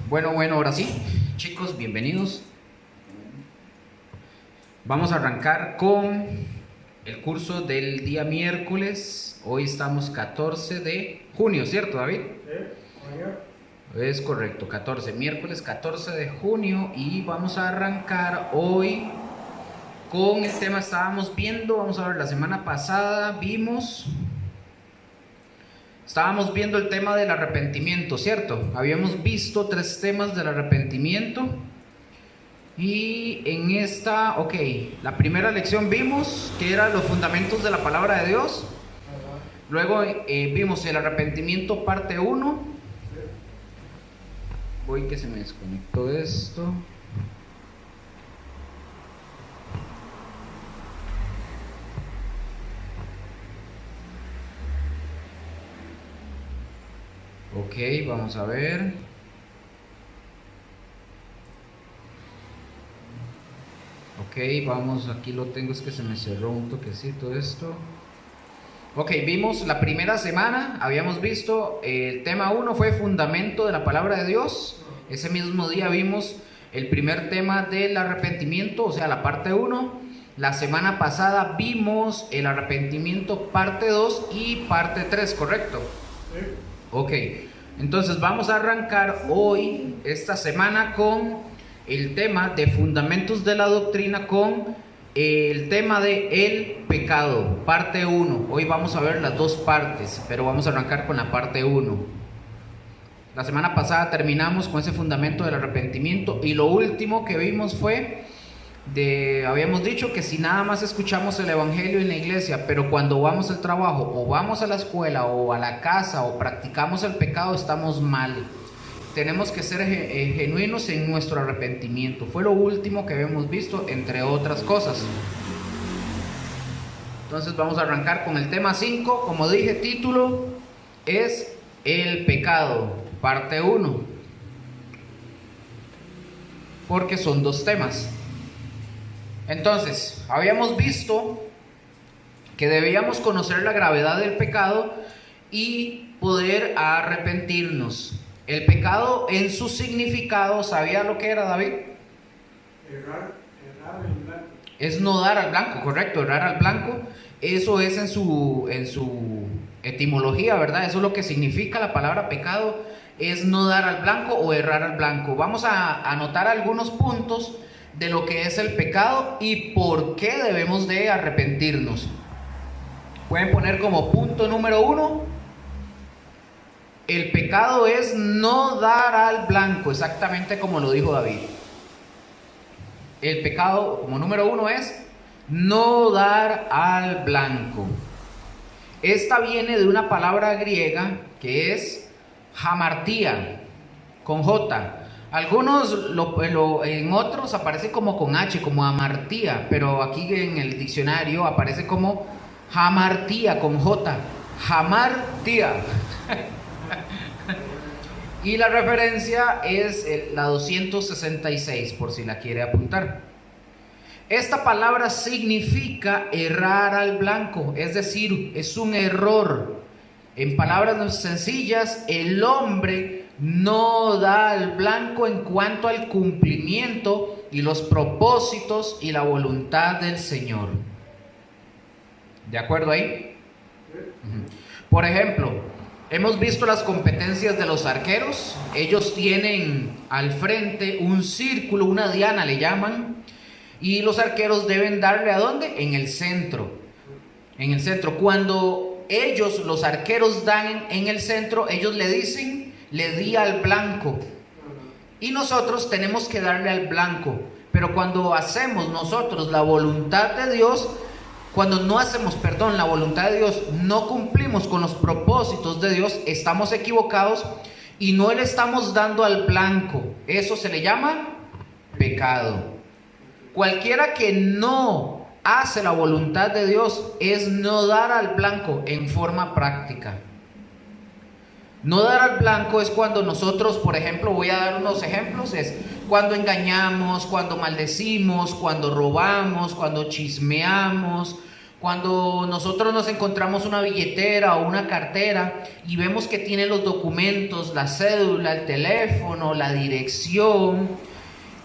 Bueno, ahora sí, chicos, bienvenidos. Vamos a arrancar con el curso del día miércoles. Hoy estamos 14 de junio, ¿cierto, David? Sí, es correcto, miércoles 14 de junio, y vamos a arrancar hoy con el tema. Vamos a ver, la semana pasada estábamos viendo el tema del arrepentimiento, ¿cierto? Habíamos visto 3 temas del arrepentimiento. Y en esta, la primera lección vimos que eran los fundamentos de la palabra de Dios. Luego vimos el arrepentimiento parte 1. Voy que se me desconectó esto. Vamos a ver. Vamos, aquí lo tengo, es que se me cerró un toquecito esto. Vimos la primera semana, habíamos visto el tema 1 fue fundamento de la palabra de Dios. Ese mismo día vimos el primer tema del arrepentimiento, o sea, la parte 1. La semana pasada vimos el arrepentimiento parte 2 y parte 3, ¿correcto? Sí. Entonces vamos a arrancar hoy, esta semana, con el tema de fundamentos de la doctrina, con el tema de el pecado, parte 1. Hoy vamos a ver las 2 partes, pero vamos a arrancar con la parte 1. La semana pasada terminamos con ese fundamento del arrepentimiento, y lo último que vimos fue habíamos dicho que si nada más escuchamos el evangelio en la iglesia, pero cuando vamos al trabajo o vamos a la escuela o a la casa o practicamos el pecado, estamos mal. Tenemos que ser genuinos en nuestro arrepentimiento. Fue lo último que habíamos visto, entre otras cosas. Entonces vamos a arrancar con el tema 5. Como dije, título es el pecado, parte 1. Porque son 2 temas. Entonces, habíamos visto que debíamos conocer la gravedad del pecado y poder arrepentirnos. El pecado en su significado, ¿sabía lo que era, David? Errar en blanco. Es no dar al blanco, correcto, errar al blanco. Eso es en su etimología, ¿verdad? Eso es lo que significa la palabra pecado, es no dar al blanco o errar al blanco. Vamos a anotar algunos puntos de lo que es el pecado y por qué debemos de arrepentirnos. Pueden poner como punto número 1: el pecado es no dar al blanco, exactamente como lo dijo David. El pecado, como número 1, es no dar al blanco. Esta viene de una palabra griega que es hamartía, con J. Algunos en otros aparece como con H, como amartía, pero aquí en el diccionario aparece como hamartía, con J. Hamartía. Y la referencia es la 266, por si la quiere apuntar. Esta palabra significa errar al blanco, es decir, es un error. En palabras sencillas, el hombre no da al blanco en cuanto al cumplimiento y los propósitos y la voluntad del Señor. ¿De acuerdo ahí? Por ejemplo, hemos visto las competencias de los arqueros. Ellos tienen al frente un círculo, una diana le llaman, y los arqueros deben darle ¿a dónde? En el centro. En el centro. Cuando los arqueros dan en el centro, ellos le dicen: le di al blanco. Y nosotros tenemos que darle al blanco. Pero cuando hacemos nosotros la voluntad de Dios, la voluntad de Dios, no cumplimos con los propósitos de Dios, estamos equivocados y no le estamos dando al blanco. Eso se le llama pecado. Cualquiera que no hace la voluntad de Dios es no dar al blanco en forma práctica. No dar al blanco es cuando nosotros, por ejemplo, voy a dar unos ejemplos, es cuando engañamos, cuando maldecimos, cuando robamos, cuando chismeamos, Cuando nosotros nos encontramos una billetera o una cartera y vemos que tiene los documentos, la cédula, el teléfono, la dirección,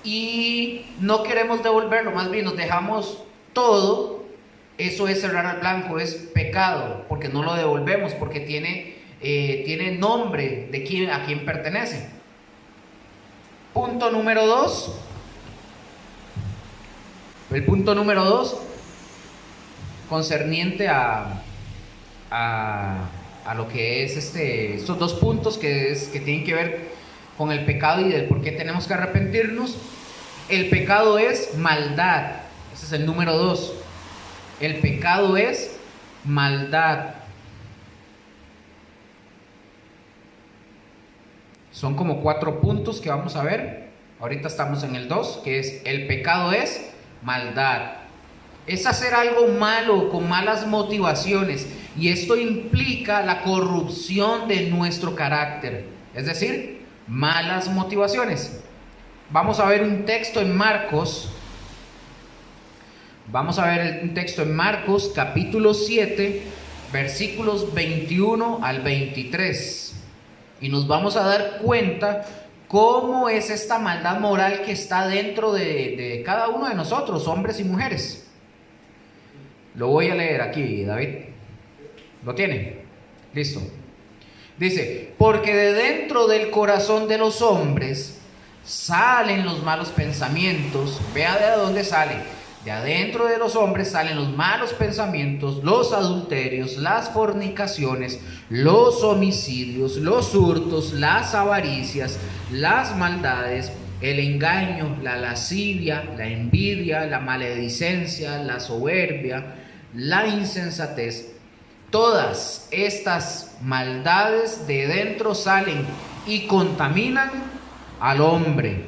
y no queremos devolverlo, más bien nos dejamos todo, eso es cerrar al blanco, es pecado, porque no lo devolvemos, porque tiene nombre de a quién pertenece. Punto número 2. El punto número 2, concerniente a lo que es estos dos puntos que tienen que ver con el pecado y del por qué tenemos que arrepentirnos. El pecado es maldad. Ese es el número 2. El pecado es maldad. Son como 4 puntos que vamos a ver. Ahorita estamos en el 2, que es el pecado es maldad. Es hacer algo malo con malas motivaciones, y esto implica la corrupción de nuestro carácter, es decir, malas motivaciones. Vamos a ver un texto en Marcos. Vamos a ver un texto en Marcos, capítulo 7, versículos 21 al 23. Y nos vamos a dar cuenta cómo es esta maldad moral que está dentro de cada uno de nosotros, hombres y mujeres. Lo voy a leer aquí, David. ¿Lo tiene? Listo. Dice: porque de dentro del corazón de los hombres salen los malos pensamientos. Vea de dónde sale. De adentro de los hombres salen los malos pensamientos, los adulterios, las fornicaciones, los homicidios, los hurtos, las avaricias, las maldades, el engaño, la lascivia, la envidia, la maledicencia, la soberbia, la insensatez. Todas estas maldades de dentro salen y contaminan al hombre.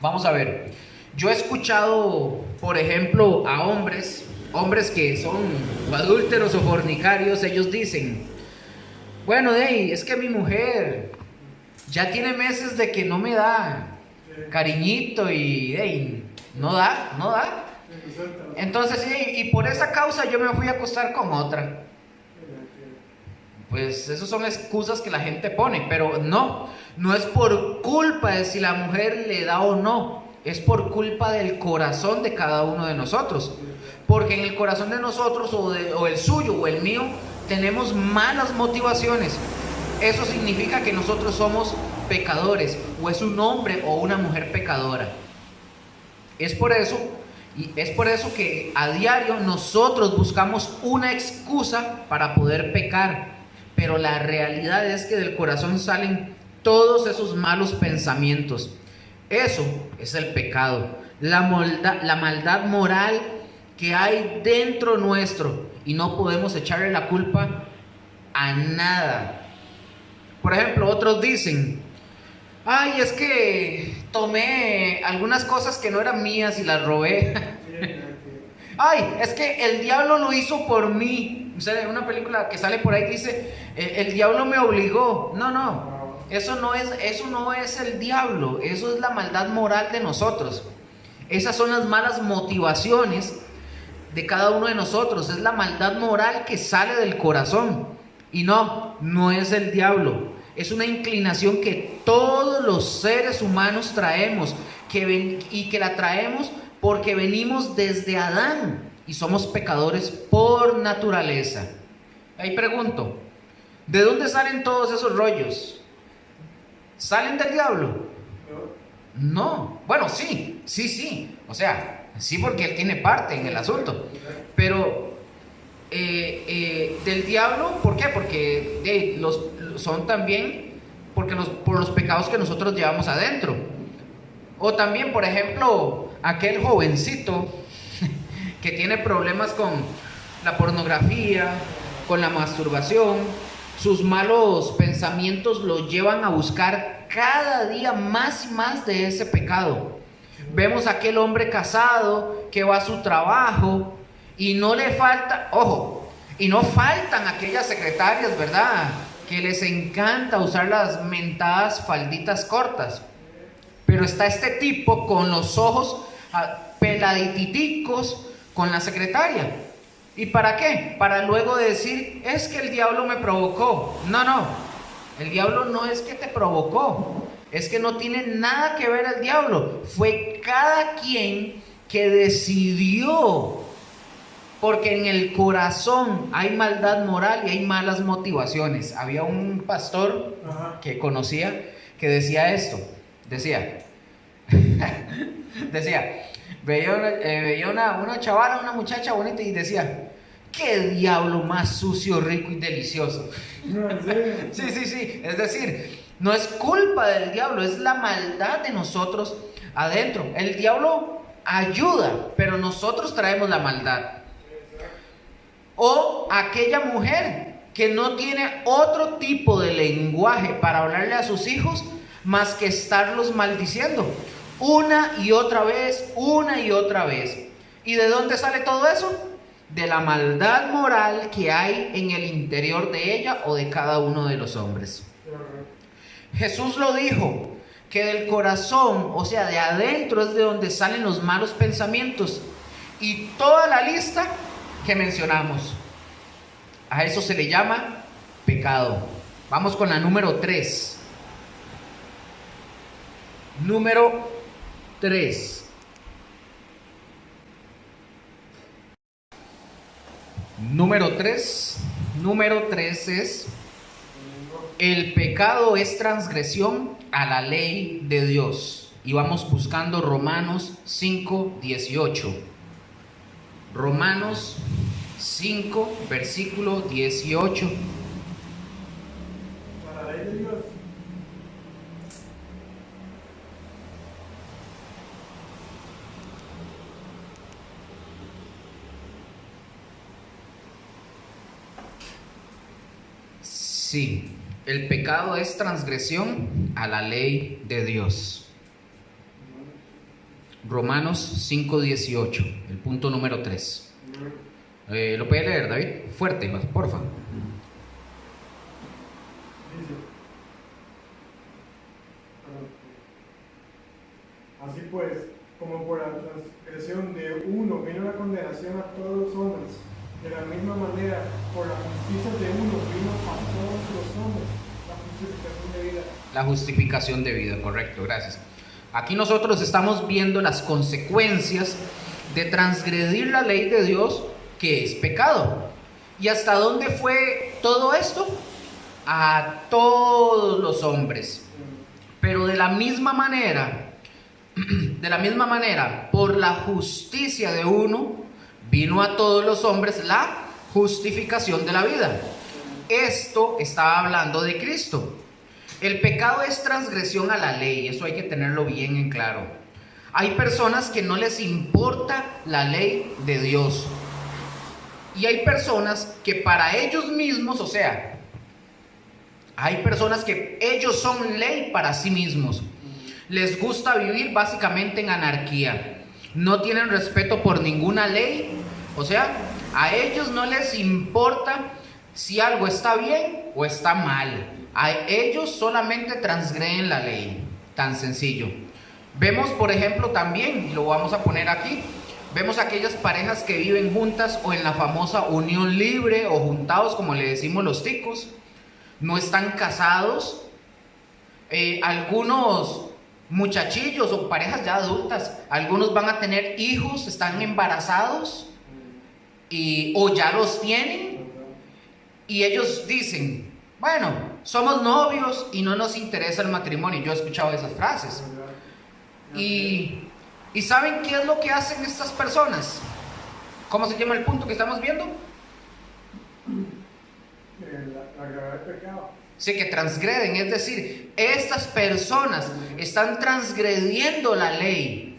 Vamos a ver. Yo he escuchado, por ejemplo, a hombres que son adúlteros o fornicarios. Ellos dicen: bueno, es que mi mujer ya tiene meses de que no me da cariñito y no da. Entonces, y por esa causa yo me fui a acostar con otra. Pues esas son excusas que la gente pone, pero no es por culpa de si la mujer le da o no. Es por culpa del corazón de cada uno de nosotros. Porque en el corazón de nosotros, o el suyo o el mío, tenemos malas motivaciones. Eso significa que nosotros somos pecadores, o es un hombre o una mujer pecadora. Es por eso que a diario nosotros buscamos una excusa para poder pecar. Pero la realidad es que del corazón salen todos esos malos pensamientos. Eso es el pecado, la maldad moral que hay dentro nuestro, y no podemos echarle la culpa a nada. Por ejemplo, otros dicen: ay, es que tomé algunas cosas que no eran mías y las robé. Ay, es que el diablo lo hizo por mí. O sea, una película que sale por ahí dice: el diablo me obligó. No. Eso no es el diablo, eso es la maldad moral de nosotros. Esas son las malas motivaciones de cada uno de nosotros. Es la maldad moral que sale del corazón. Y no es el diablo. Es una inclinación que todos los seres humanos traemos, y que la traemos porque venimos desde Adán y somos pecadores por naturaleza. Ahí pregunto: ¿de dónde salen todos esos rollos? ¿Salen del diablo? No. Bueno, sí. O sea, sí, porque él tiene parte en el asunto. Pero del diablo, ¿por qué? Porque son también por los pecados que nosotros llevamos adentro. O también, por ejemplo, aquel jovencito que tiene problemas con la pornografía, con la masturbación. Sus malos pensamientos lo llevan a buscar cada día más y más de ese pecado. Vemos a aquel hombre casado que va a su trabajo y no le falta, y no faltan aquellas secretarias, ¿verdad?, que les encanta usar las mentadas falditas cortas. Pero está este tipo con los ojos peladiticos con la secretaria. ¿Y para qué? Para luego decir, es que el diablo me provocó. No, el diablo no es que te provocó, es que no tiene nada que ver el diablo. Fue cada quien que decidió, porque en el corazón hay maldad moral y hay malas motivaciones. Había un pastor que conocía que decía esto, decía, veía una chavala, una muchacha bonita y decía, qué diablo más sucio, rico y delicioso. Sí, es decir, no es culpa del diablo, es la maldad de nosotros adentro. El diablo ayuda, pero nosotros traemos la maldad. O aquella mujer que no tiene otro tipo de lenguaje para hablarle a sus hijos más que estarlos maldiciendo una y otra vez. ¿Y de dónde sale todo eso? De la maldad moral que hay en el interior de ella o de cada uno de los hombres. Jesús lo dijo, que del corazón, o sea, de adentro es de donde salen los malos pensamientos. Y toda la lista que mencionamos, a eso se le llama pecado. Vamos con la número 3. Número 3. Número 3 es: el pecado es transgresión a la ley de Dios. Y vamos buscando Romanos 5:18. Romanos 5, versículo 18. A la ley de Dios. Sí, el pecado es transgresión a la ley de Dios. Romanos 5:18, el punto número 3. ¿Lo puede leer, David? Fuerte, porfa. Dice, así pues, como por la transgresión de uno vino la condenación a todos los hombres, de la misma manera, por la justicia de uno vino a todos los hombres la justificación de vida. La justificación de vida, correcto, gracias. Aquí nosotros estamos viendo las consecuencias de transgredir la ley de Dios, que es pecado. ¿Y hasta dónde fue todo esto? A todos los hombres. Pero de la misma manera, por la justicia de uno, vino a todos los hombres la justificación de la vida. Esto estaba hablando de Cristo. El pecado es transgresión a la ley, eso hay que tenerlo bien en claro. Hay personas que no les importa la ley de Dios. Y hay personas que para ellos mismos, o sea, hay personas que ellos son ley para sí mismos. Les gusta vivir básicamente en anarquía. No tienen respeto por ninguna ley. O sea, a ellos no les importa si algo está bien o está mal. A ellos solamente transgreden la ley. Tan sencillo. Vemos, por ejemplo, también, y lo vamos a poner aquí, vemos aquellas parejas que viven juntas o en la famosa unión libre o juntados, como le decimos los ticos. No están casados. Algunos muchachillos o parejas ya adultas, algunos van a tener hijos, están embarazados o ya los tienen, y ellos dicen, bueno, somos novios y no nos interesa el matrimonio. Yo he escuchado esas frases. ¿Y saben qué es lo que hacen estas personas? ¿Cómo se llama el punto que estamos viendo? La gravedad del pecado. Sí, que transgreden, es decir, estas personas están transgrediendo la ley.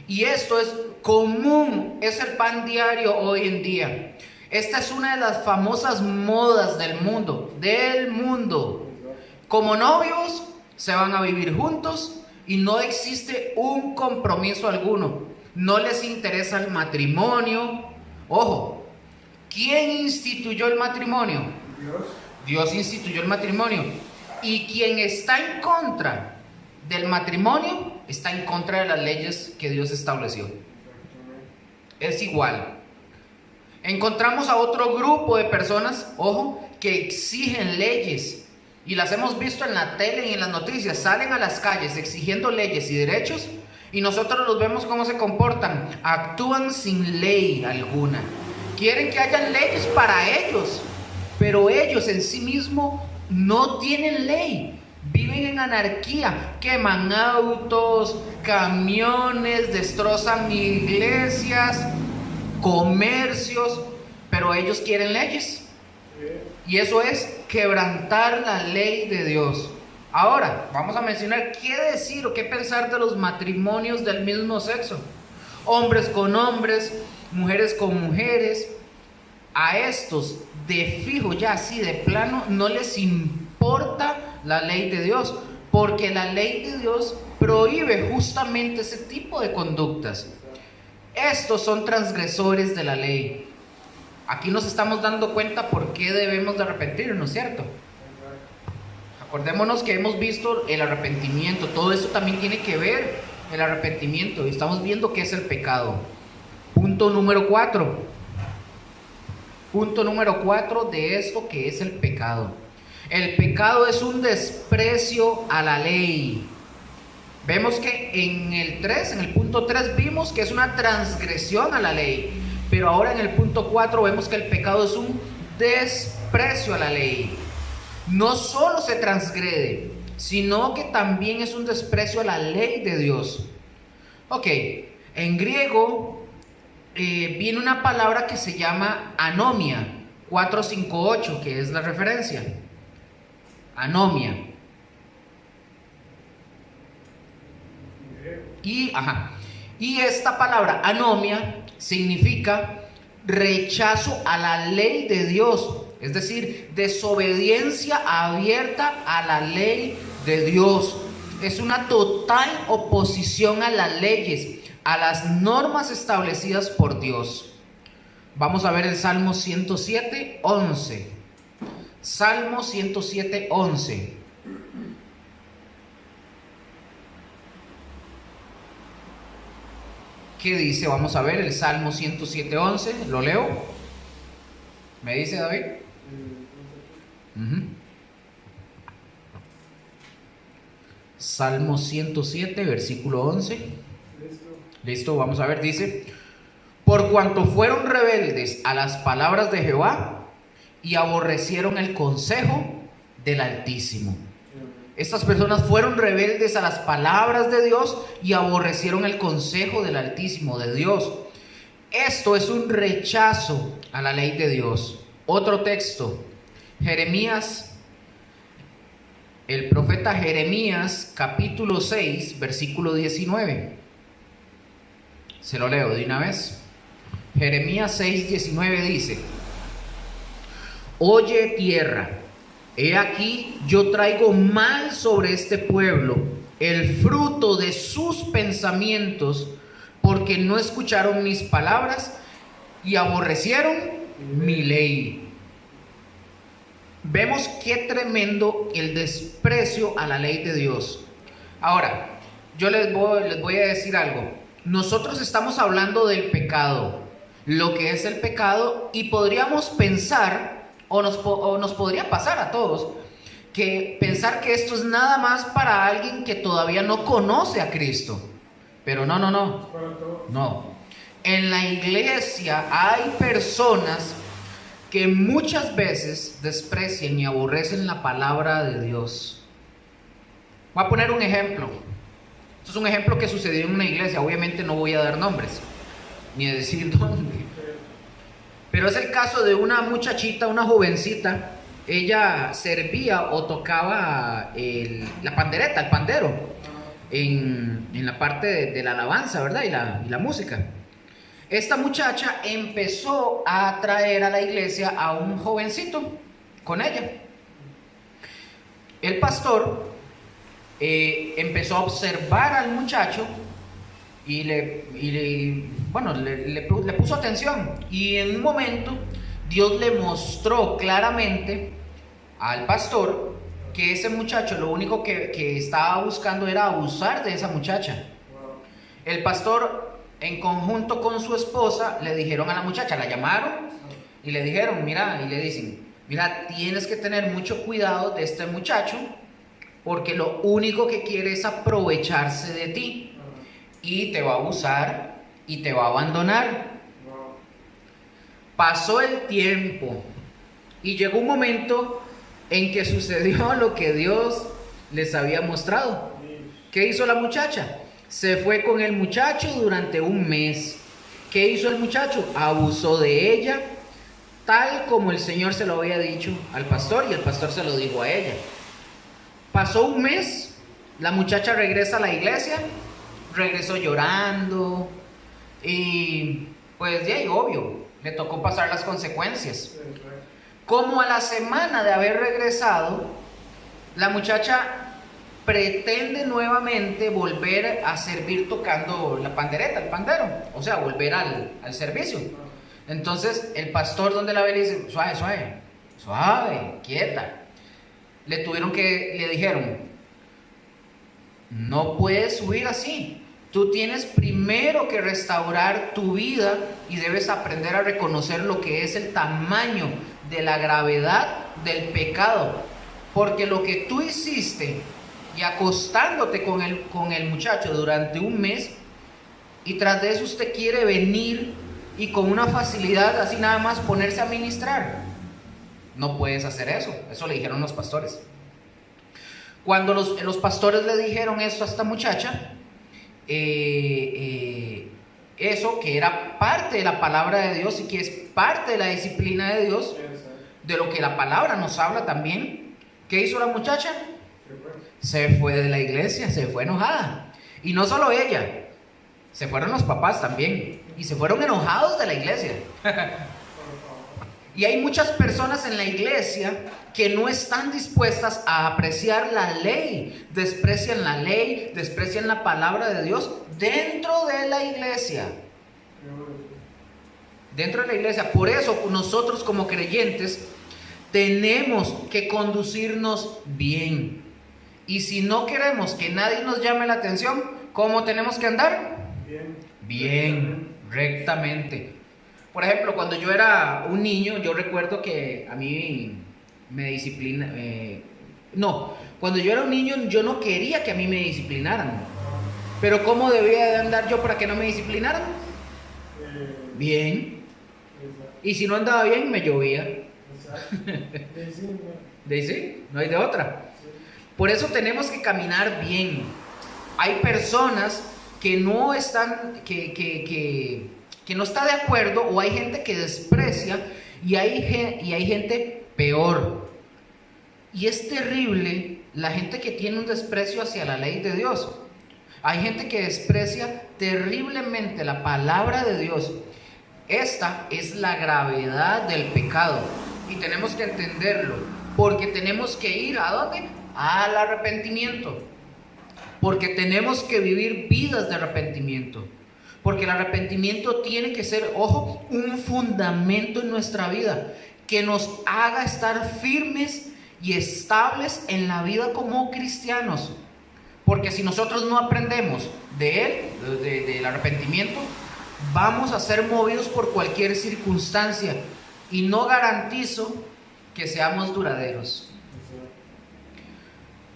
Y esto es común, es el pan diario hoy en día. Esta es una de las famosas modas del mundo. Como novios se van a vivir juntos y no existe un compromiso alguno. No les interesa el matrimonio. Ojo, ¿quién instituyó el matrimonio? Dios instituyó el matrimonio. Y quien está en contra del matrimonio está en contra de las leyes que Dios estableció. Es igual. Encontramos a otro grupo de personas, ojo, que exigen leyes. Y las hemos visto en la tele y en las noticias. Salen a las calles exigiendo leyes y derechos. Y nosotros los vemos cómo se comportan. Actúan sin ley alguna. Quieren que haya leyes para ellos. Pero ellos en sí mismos no tienen ley. Viven en anarquía. Queman autos, camiones, destrozan iglesias, comercios, pero ellos quieren leyes. Y eso es quebrantar la ley de Dios. Ahora, vamos a mencionar qué decir o qué pensar de los matrimonios del mismo sexo. Hombres con hombres, mujeres con mujeres. A estos, de fijo, ya así de plano, no les importa la ley de Dios, porque la ley de Dios prohíbe justamente ese tipo de conductas. Estos son transgresores de la ley. Aquí nos estamos dando cuenta por qué debemos de arrepentirnos, ¿cierto? Acordémonos que hemos visto el arrepentimiento. Todo eso también tiene que ver el arrepentimiento. Y estamos viendo qué es el pecado. Punto número 4. Punto número 4 de esto que es el pecado. El pecado es un desprecio a la ley. Vemos que en el punto 3 vimos que es una transgresión a la ley, pero ahora en el punto 4 vemos que el pecado es un desprecio a la ley. No solo se transgrede, sino que también es un desprecio a la ley de Dios. Ok, en griego viene una palabra que se llama anomia, 458, que es la referencia. Anomia. Y esta palabra anomia significa rechazo a la ley de Dios, es decir, desobediencia abierta a la ley de Dios. Es una total oposición a las leyes, a las normas establecidas por Dios. Vamos a ver el Salmo 107, 11. Salmo 107, 11. ¿Qué dice? Vamos a ver el Salmo 107, 11. ¿Lo leo? ¿Me dice David? Salmo 107, versículo 11. Listo, vamos a ver, dice: por cuanto fueron rebeldes a las palabras de Jehová y aborrecieron el consejo del Altísimo. Estas personas fueron rebeldes a las palabras de Dios y aborrecieron el consejo del Altísimo, de Dios. Esto es un rechazo a la ley de Dios. Otro texto, Jeremías, el profeta Jeremías, capítulo 6, versículo 19. Se lo leo de una vez. Jeremías 6, 19 dice: oye tierra, he aquí yo traigo mal sobre este pueblo, el fruto de sus pensamientos, porque no escucharon mis palabras y aborrecieron mi ley. Vemos qué tremendo el desprecio a la ley de Dios. Ahora, yo les voy a decir algo. Nosotros estamos hablando del pecado, lo que es el pecado, y podríamos pensar, o nos podría pasar a todos, que pensar que esto es nada más para alguien que todavía no conoce a Cristo. Pero no. En la iglesia hay personas que muchas veces desprecian y aborrecen la palabra de Dios. Voy a poner un ejemplo. Esto es un ejemplo que sucedió en una iglesia. Obviamente no voy a dar nombres, ni a decir dónde. Pero es el caso de una muchachita, una jovencita. Ella servía o tocaba la pandereta, el pandero, en la parte de la alabanza, ¿verdad? Y la música. Esta muchacha empezó a traer a la iglesia a un jovencito con ella. El pastor empezó a observar al muchacho y le puso atención. Y en un momento Dios le mostró claramente al pastor que ese muchacho lo único que estaba buscando era abusar de esa muchacha. El pastor, en conjunto con su esposa, le dijeron a la muchacha, la llamaron Y le dijeron, mira, y le dicen, mira, tienes que tener mucho cuidado de este muchacho, porque lo único que quiere es aprovecharse de ti, y te va a abusar, y te va a abandonar. Pasó el tiempo, y llegó un momento en que sucedió lo que Dios les había mostrado. ¿Qué hizo la muchacha? Se fue con el muchacho durante un mes. ¿Qué hizo el muchacho? Abusó de ella, tal como el Señor se lo había dicho al pastor, y el pastor se lo dijo a ella. Pasó un mes, la muchacha regresa a la iglesia, regresó llorando, y pues ya, obvio, le tocó pasar las consecuencias. Como a la semana de haber regresado, la muchacha pretende nuevamente volver a servir tocando la pandereta, el pandero, o sea, volver al servicio. Entonces el pastor, donde la ve, le dice, suave, suave, suave, quieta. Le dijeron, no puedes subir así. Tú tienes primero que restaurar tu vida y debes aprender a reconocer lo que es el tamaño de la gravedad del pecado. Porque lo que tú hiciste y acostándote con el muchacho durante un mes, y tras de eso usted quiere venir y con una facilidad así nada más ponerse a ministrar, no puedes hacer eso. Eso le dijeron los pastores. Cuando los pastores le dijeron esto a esta muchacha, eso que era parte de la palabra de Dios y que es parte de la disciplina de Dios, de lo que la palabra nos habla también, ¿qué hizo la muchacha? Se fue de la iglesia, se fue enojada. Y no solo ella, se fueron los papás también, y se fueron enojados de la iglesia. Y hay muchas personas en la iglesia que no están dispuestas a apreciar la ley, desprecian la palabra de Dios dentro de la iglesia. Dentro de la iglesia. Por eso nosotros como creyentes tenemos que conducirnos bien. Y si no queremos que nadie nos llame la atención, ¿cómo tenemos que andar? Bien, rectamente. Por ejemplo, cuando yo era un niño, yo recuerdo que a mí me disciplina. Cuando yo era un niño, yo no quería que a mí me disciplinaran. Pero ¿cómo debía de andar yo para que no me disciplinaran? Bien. Y si no andaba bien, me llovía. ¿De sí? No hay de otra. Por eso tenemos que caminar bien. Hay personas que no están, que no está de acuerdo, o hay gente que desprecia, y hay gente peor. Y es terrible la gente que tiene un desprecio hacia la ley de Dios. Hay gente que desprecia terriblemente la palabra de Dios. Esta es la gravedad del pecado y tenemos que entenderlo, porque tenemos que ir ¿a dónde? Al arrepentimiento, porque tenemos que vivir vidas de arrepentimiento. Porque el arrepentimiento tiene que ser, ojo, un fundamento en nuestra vida, que nos haga estar firmes y estables en la vida como cristianos. Porque si nosotros no aprendemos de él, del arrepentimiento, vamos a ser movidos por cualquier circunstancia, y no garantizo que seamos duraderos.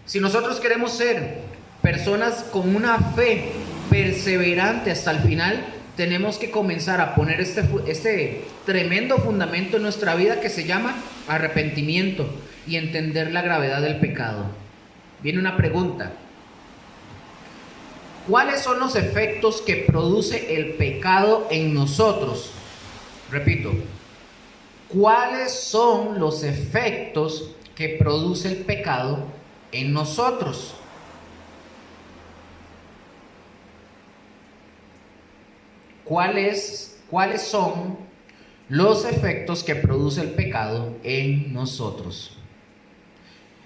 Si nosotros queremos ser personas con una fe perseverante hasta el final, tenemos que comenzar a poner este tremendo fundamento en nuestra vida que se llama arrepentimiento y entender la gravedad del pecado. Viene una pregunta: ¿cuáles son los efectos que produce el pecado en nosotros? Repito, ¿cuáles son los efectos que produce el pecado en nosotros? ¿Cuáles son los efectos que produce el pecado en nosotros?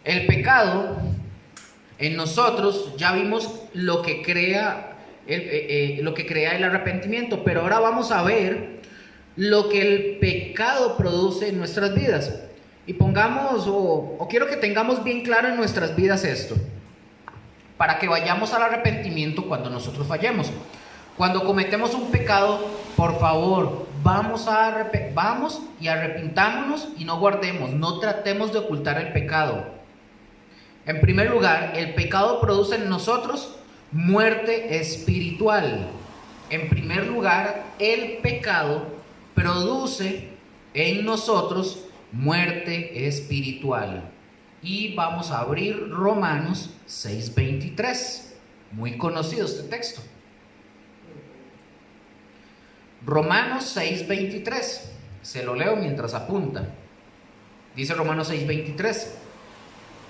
El pecado en nosotros, ya vimos lo que crea el arrepentimiento, pero ahora vamos a ver lo que el pecado produce en nuestras vidas. Y pongamos, o quiero que tengamos bien claro en nuestras vidas esto, para que vayamos al arrepentimiento cuando nosotros fallemos. Cuando cometemos un pecado, por favor, vamos y arrepintámonos y no guardemos, no tratemos de ocultar el pecado. En primer lugar, el pecado produce en nosotros muerte espiritual. En primer lugar, el pecado produce en nosotros muerte espiritual. Y vamos a abrir Romanos 6:23. Muy conocido este texto. Romanos 6:23. Se lo leo mientras apunta. Dice Romanos 6:23.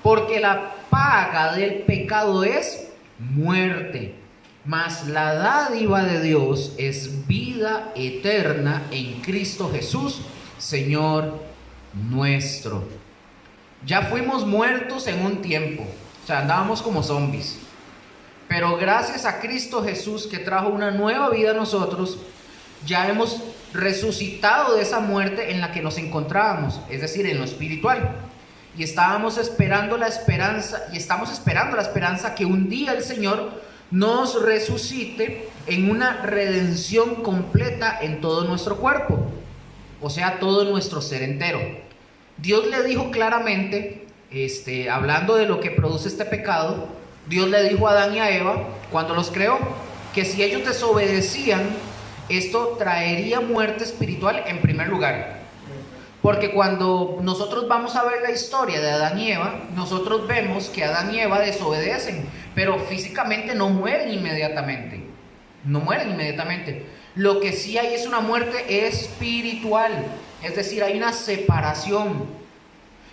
Porque la paga del pecado es muerte, mas la dádiva de Dios es vida eterna en Cristo Jesús, Señor nuestro. Ya fuimos muertos en un tiempo, o sea, andábamos como zombies. Pero gracias a Cristo Jesús, que trajo una nueva vida a nosotros, ya hemos resucitado de esa muerte en la que nos encontrábamos, es decir, en lo espiritual. Y estábamos esperando la esperanza, y estamos esperando la esperanza que un día el Señor nos resucite en una redención completa en todo nuestro cuerpo, o sea, todo nuestro ser entero. Dios le dijo claramente, hablando de lo que produce este pecado, Dios le dijo a Adán y a Eva, cuando los creó, que si ellos desobedecían, esto traería muerte espiritual en primer lugar. Porque cuando nosotros vamos a ver la historia de Adán y Eva, nosotros vemos que Adán y Eva desobedecen, pero físicamente no mueren inmediatamente. No mueren inmediatamente. Lo que sí hay es una muerte espiritual, es decir, hay una separación.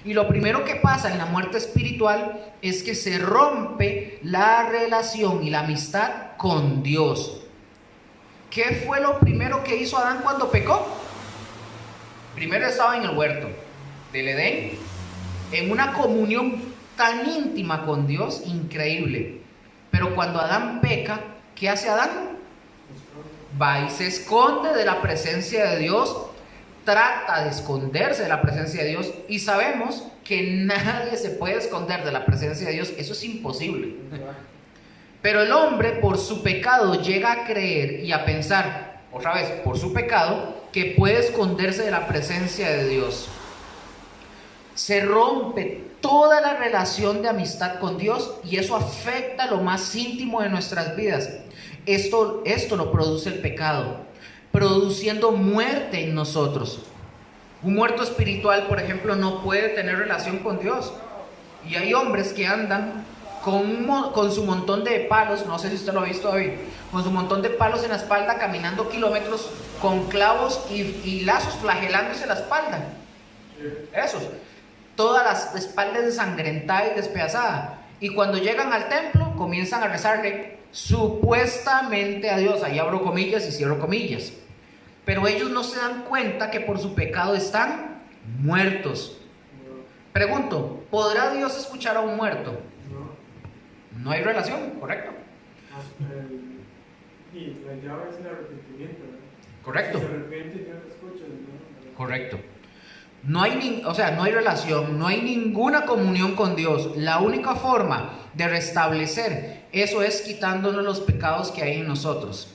Y lo primero que pasa en la muerte espiritual es que se rompe la relación y la amistad con Dios. ¿Qué fue lo primero que hizo Adán cuando pecó? Primero estaba en el huerto del Edén, en una comunión tan íntima con Dios, increíble. Pero cuando Adán peca, ¿qué hace Adán? Va y se esconde de la presencia de Dios, trata de esconderse de la presencia de Dios, y sabemos que nadie se puede esconder de la presencia de Dios, eso es imposible. Pero el hombre, por su pecado, llega a creer y a pensar, otra vez, por su pecado, que puede esconderse de la presencia de Dios. Se rompe toda la relación de amistad con Dios y eso afecta lo más íntimo de nuestras vidas. Esto lo produce el pecado, produciendo muerte en nosotros. Un muerto espiritual, por ejemplo, no puede tener relación con Dios. Y hay hombres que andan con su montón de palos, no sé si usted lo ha visto hoy, con su montón de palos en la espalda, caminando kilómetros con clavos y lazos flagelándose la espalda. Esos, toda la espalda ensangrentada y despedazada. Y cuando llegan al templo, comienzan a rezarle supuestamente a Dios. Ahí abro comillas y cierro comillas. Pero ellos no se dan cuenta que por su pecado están muertos. Pregunto, ¿podrá Dios escuchar a un muerto? No hay relación, ¿correcto? Y la llave es el arrepentimiento, ¿no? Correcto. Si se arrepiente, Dios lo escucha, ¿no? Correcto. No hay no hay relación, no hay ninguna comunión con Dios. La única forma de restablecer eso es quitándonos los pecados que hay en nosotros.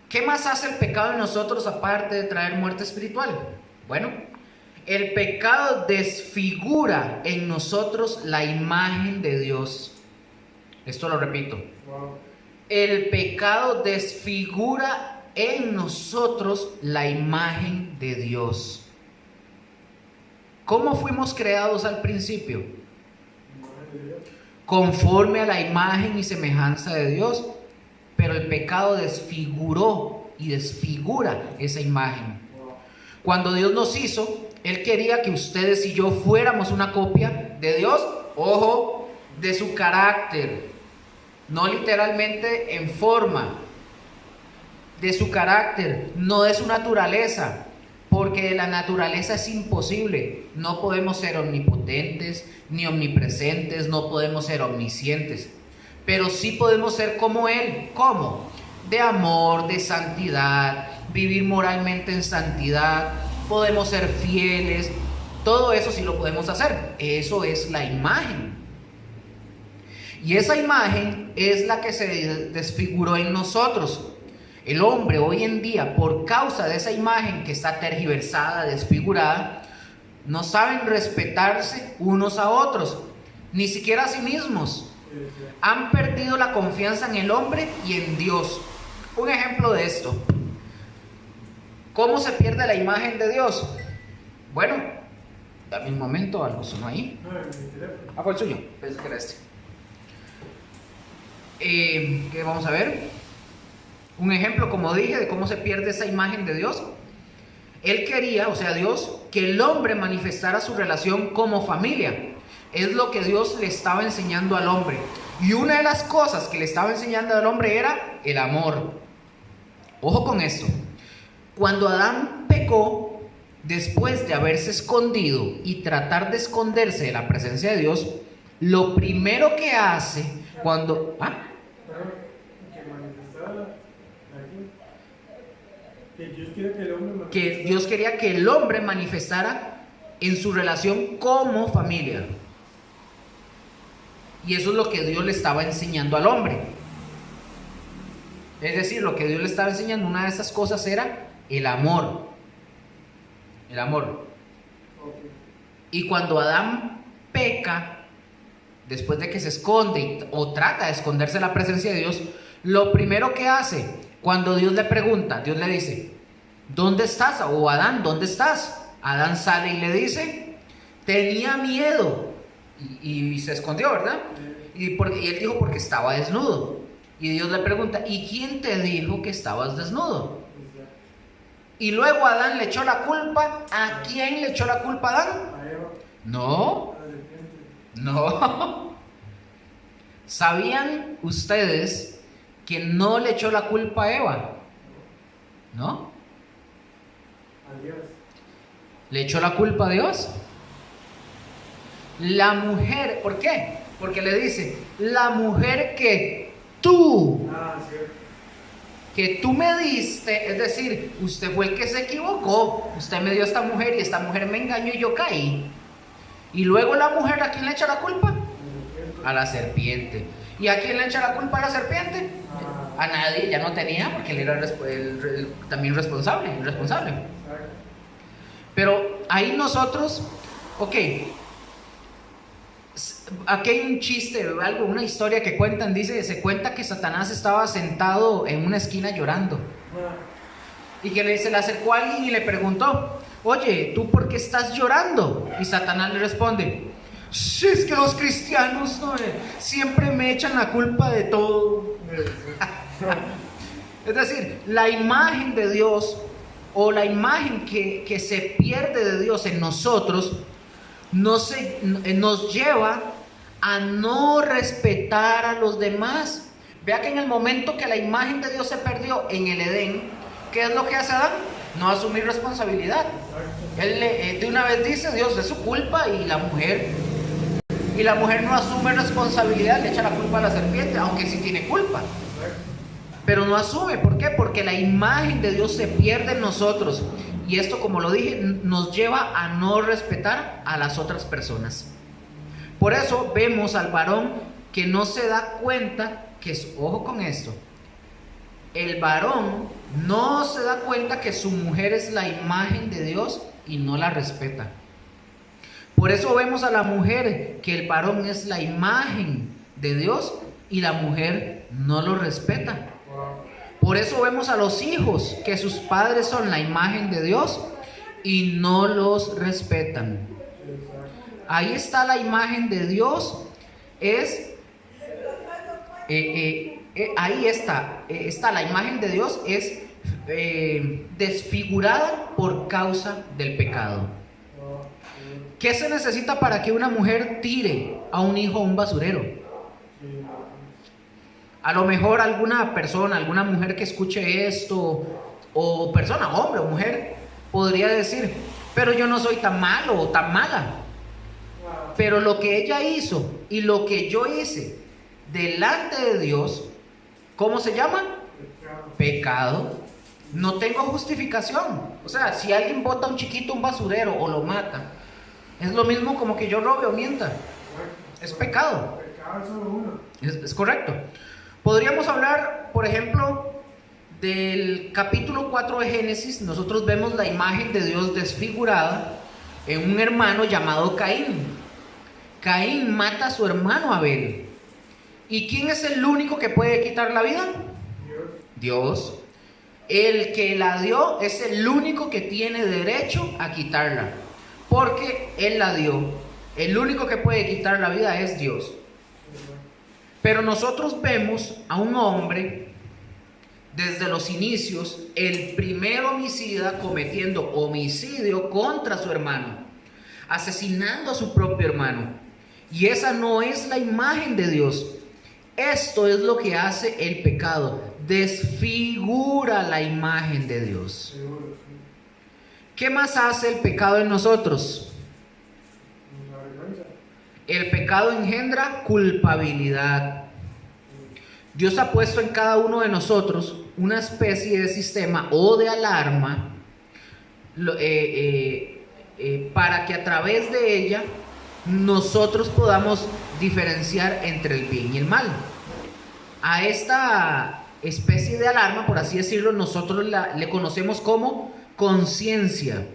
¿Qué más hace el pecado en nosotros aparte de traer muerte espiritual? Bueno, el pecado desfigura en nosotros la imagen de Dios. Esto lo repito. Wow. El pecado desfigura en nosotros la imagen de Dios. ¿Cómo fuimos creados al principio? Conforme a la imagen y semejanza de Dios, pero el pecado desfiguró y desfigura esa imagen. Cuando Dios nos hizo, Él quería que ustedes y yo fuéramos una copia de Dios, ojo, de su carácter, no literalmente en forma, de su carácter, no de su naturaleza, porque de la naturaleza es imposible. No podemos ser omnipotentes ni omnipresentes, no podemos ser omniscientes, pero sí podemos ser como Él. ¿Cómo? De amor, de santidad, vivir moralmente en santidad, podemos ser fieles, todo eso sí lo podemos hacer. Eso es la imagen. Y esa imagen es la que se desfiguró en nosotros. El hombre hoy en día, por causa de esa imagen que está tergiversada, desfigurada, no saben respetarse unos a otros, ni siquiera a sí mismos. Han perdido la confianza en el hombre y en Dios. Un ejemplo de esto: ¿cómo se pierde la imagen de Dios? Bueno, dame un momento, algo sonó ahí. Fue el suyo, pensé que era este. ¿Qué vamos a ver? Un ejemplo, como dije, de cómo se pierde esa imagen de Dios. Él quería, o sea, Dios, que el hombre manifestara su relación como familia. Es lo que Dios le estaba enseñando al hombre. Y una de las cosas que le estaba enseñando al hombre era el amor. Ojo con esto. Cuando Adán pecó, después de haberse escondido y tratar de esconderse de la presencia de Dios, lo primero que hace cuando... Que Dios quería que el hombre manifestara en su relación como familia. Y eso es lo que Dios le estaba enseñando al hombre. Es decir, lo que Dios le estaba enseñando, una de esas cosas era el amor. El amor. Y cuando Adán peca, después de que se esconde o trata de esconderse de la presencia de Dios, lo primero que hace, cuando Dios le pregunta, Dios le dice: ¿dónde estás? O Adán, ¿dónde estás? Adán sale y le dice: tenía miedo. Y se escondió, ¿verdad? Y él dijo: porque estaba desnudo. Y Dios le pregunta: ¿y quién te dijo que estabas desnudo? Y luego Adán le echó la culpa. ¿A quién le echó la culpa Adán? No. No. ¿Sabían ustedes que no le echó la culpa a Eva? ¿No? ¿Le echó la culpa a Dios? La mujer, ¿por qué? Porque le dice: la mujer que tú me diste, es decir, usted fue el que se equivocó, usted me dio esta mujer y esta mujer me engañó y yo caí. Y luego la mujer, ¿a quién le echa la culpa? A la serpiente. ¿Y a quién le echa la culpa a la serpiente? A nadie, ya no tenía, porque él era también irresponsable. Pero ahí nosotros, ok, aquí hay un chiste, algo, una historia que cuentan, se cuenta que Satanás estaba sentado en una esquina llorando. Y que se le acercó a alguien y le preguntó: oye, ¿tú por qué estás llorando? Y Satanás le responde: sí, es que los cristianos siempre me echan la culpa de todo. Es decir, la imagen de Dios, o la imagen que se pierde de Dios en nosotros, nos lleva a no respetar a los demás. Vea que en el momento que la imagen de Dios se perdió en el Edén, ¿qué es lo que hace Adán? No asumir responsabilidad. Él de una vez dice: Dios, es su culpa. Y la mujer no asume responsabilidad, le echa la culpa a la serpiente, aunque sí tiene culpa, pero no asume. ¿Por qué? Porque la imagen de Dios se pierde en nosotros. Y esto, como lo dije, nos lleva a no respetar a las otras personas. Por eso vemos al varón que no se da cuenta que, ojo con esto, el varón no se da cuenta que su mujer es la imagen de Dios y no la respeta. Por eso vemos a la mujer que el varón es la imagen de Dios y la mujer no lo respeta. Por eso vemos a los hijos que sus padres son la imagen de Dios y no los respetan. Ahí está la imagen de Dios, ahí está la imagen de Dios, es desfigurada por causa del pecado. ¿Qué se necesita para que una mujer tire a un hijo a un basurero? A lo mejor alguna persona, alguna mujer que escuche esto, o persona, hombre o mujer, podría decir: pero yo no soy tan malo o tan mala. Pero lo que ella hizo y lo que yo hice delante de Dios, ¿cómo se llama? Pecado. No tengo justificación. O sea, si alguien bota a un chiquito a un basurero o lo mata, es lo mismo como que yo robe o mienta. Es pecado. Es correcto. Podríamos hablar, por ejemplo, del capítulo 4 de Génesis, nosotros vemos la imagen de Dios desfigurada en un hermano llamado Caín. Caín mata a su hermano Abel. ¿Y quién es el único que puede quitar la vida? Dios. El que la dio es el único que tiene derecho a quitarla, porque Él la dio. El único que puede quitar la vida es Dios. Pero nosotros vemos a un hombre desde los inicios, el primer homicida cometiendo homicidio contra su hermano, asesinando a su propio hermano. Y esa no es la imagen de Dios. Esto es lo que hace el pecado, desfigura la imagen de Dios. ¿Qué más hace el pecado en nosotros? El pecado engendra culpabilidad. Dios ha puesto en cada uno de nosotros una especie de sistema o de alarma para que a través de ella nosotros podamos diferenciar entre el bien y el mal. A esta especie de alarma, por así decirlo, nosotros le conocemos como conciencia.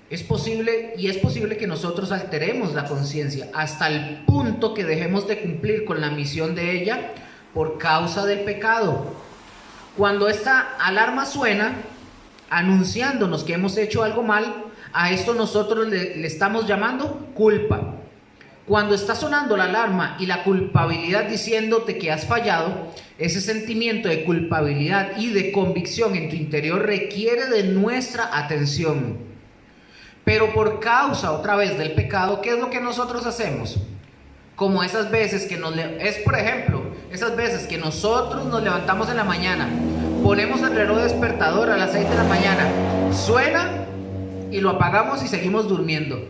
Es posible que nosotros alteremos la conciencia hasta el punto que dejemos de cumplir con la misión de ella por causa del pecado. Cuando esta alarma suena, anunciándonos que hemos hecho algo mal, a esto nosotros le estamos llamando culpa. Cuando está sonando la alarma y la culpabilidad diciéndote que has fallado, ese sentimiento de culpabilidad y de convicción en tu interior requiere de nuestra atención. Pero por causa otra vez del pecado, ¿qué es lo que nosotros hacemos? Como esas veces que por ejemplo, esas veces que nosotros nos levantamos en la mañana, ponemos el reloj despertador a las 6 de la mañana, suena y lo apagamos y seguimos durmiendo.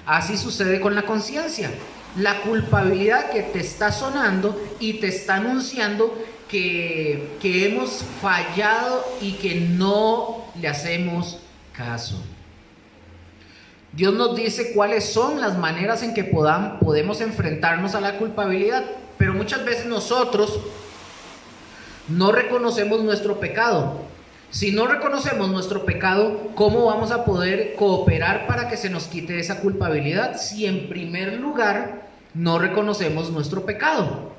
Así sucede con la conciencia. La culpabilidad que te está sonando y te está anunciando que hemos fallado y que no le hacemos caso. Dios nos dice cuáles son las maneras en que podemos enfrentarnos a la culpabilidad, pero muchas veces nosotros no reconocemos nuestro pecado. Si no reconocemos nuestro pecado, ¿cómo vamos a poder cooperar para que se nos quite esa culpabilidad si en primer lugar no reconocemos nuestro pecado?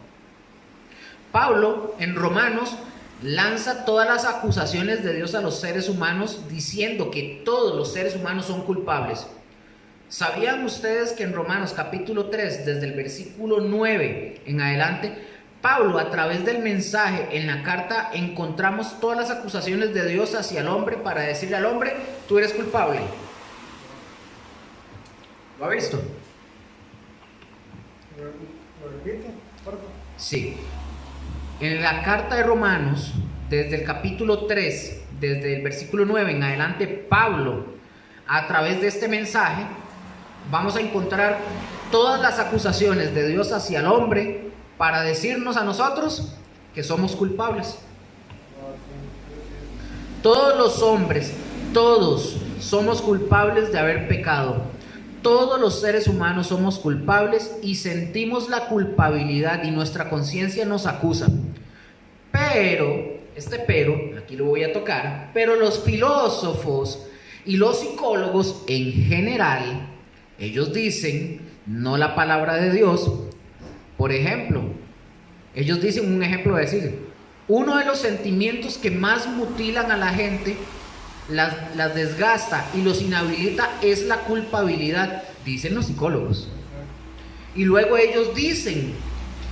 Pablo en Romanos lanza todas las acusaciones de Dios a los seres humanos diciendo que todos los seres humanos son culpables. ¿Sabían ustedes que en Romanos capítulo 3, desde el versículo 9 en adelante, Pablo a través del mensaje en la carta encontramos todas las acusaciones de Dios hacia el hombre para decirle al hombre, tú eres culpable? ¿Lo ha visto? ¿Lo repite, por favor? Sí. En la carta de Romanos, desde el capítulo 3, desde el versículo 9 en adelante, Pablo, a través de este mensaje, vamos a encontrar todas las acusaciones de Dios hacia el hombre para decirnos a nosotros que somos culpables. Todos los hombres, todos somos culpables de haber pecado. Todos los seres humanos somos culpables y sentimos la culpabilidad y nuestra conciencia nos acusa. Pero, aquí lo voy a tocar, pero los filósofos y los psicólogos en general, ellos dicen, no la palabra de Dios. Por ejemplo, ellos dicen un ejemplo de decir, uno de los sentimientos que más mutilan a la gente, las desgasta y los inhabilita es la culpabilidad, dicen los psicólogos. Y luego ellos dicen,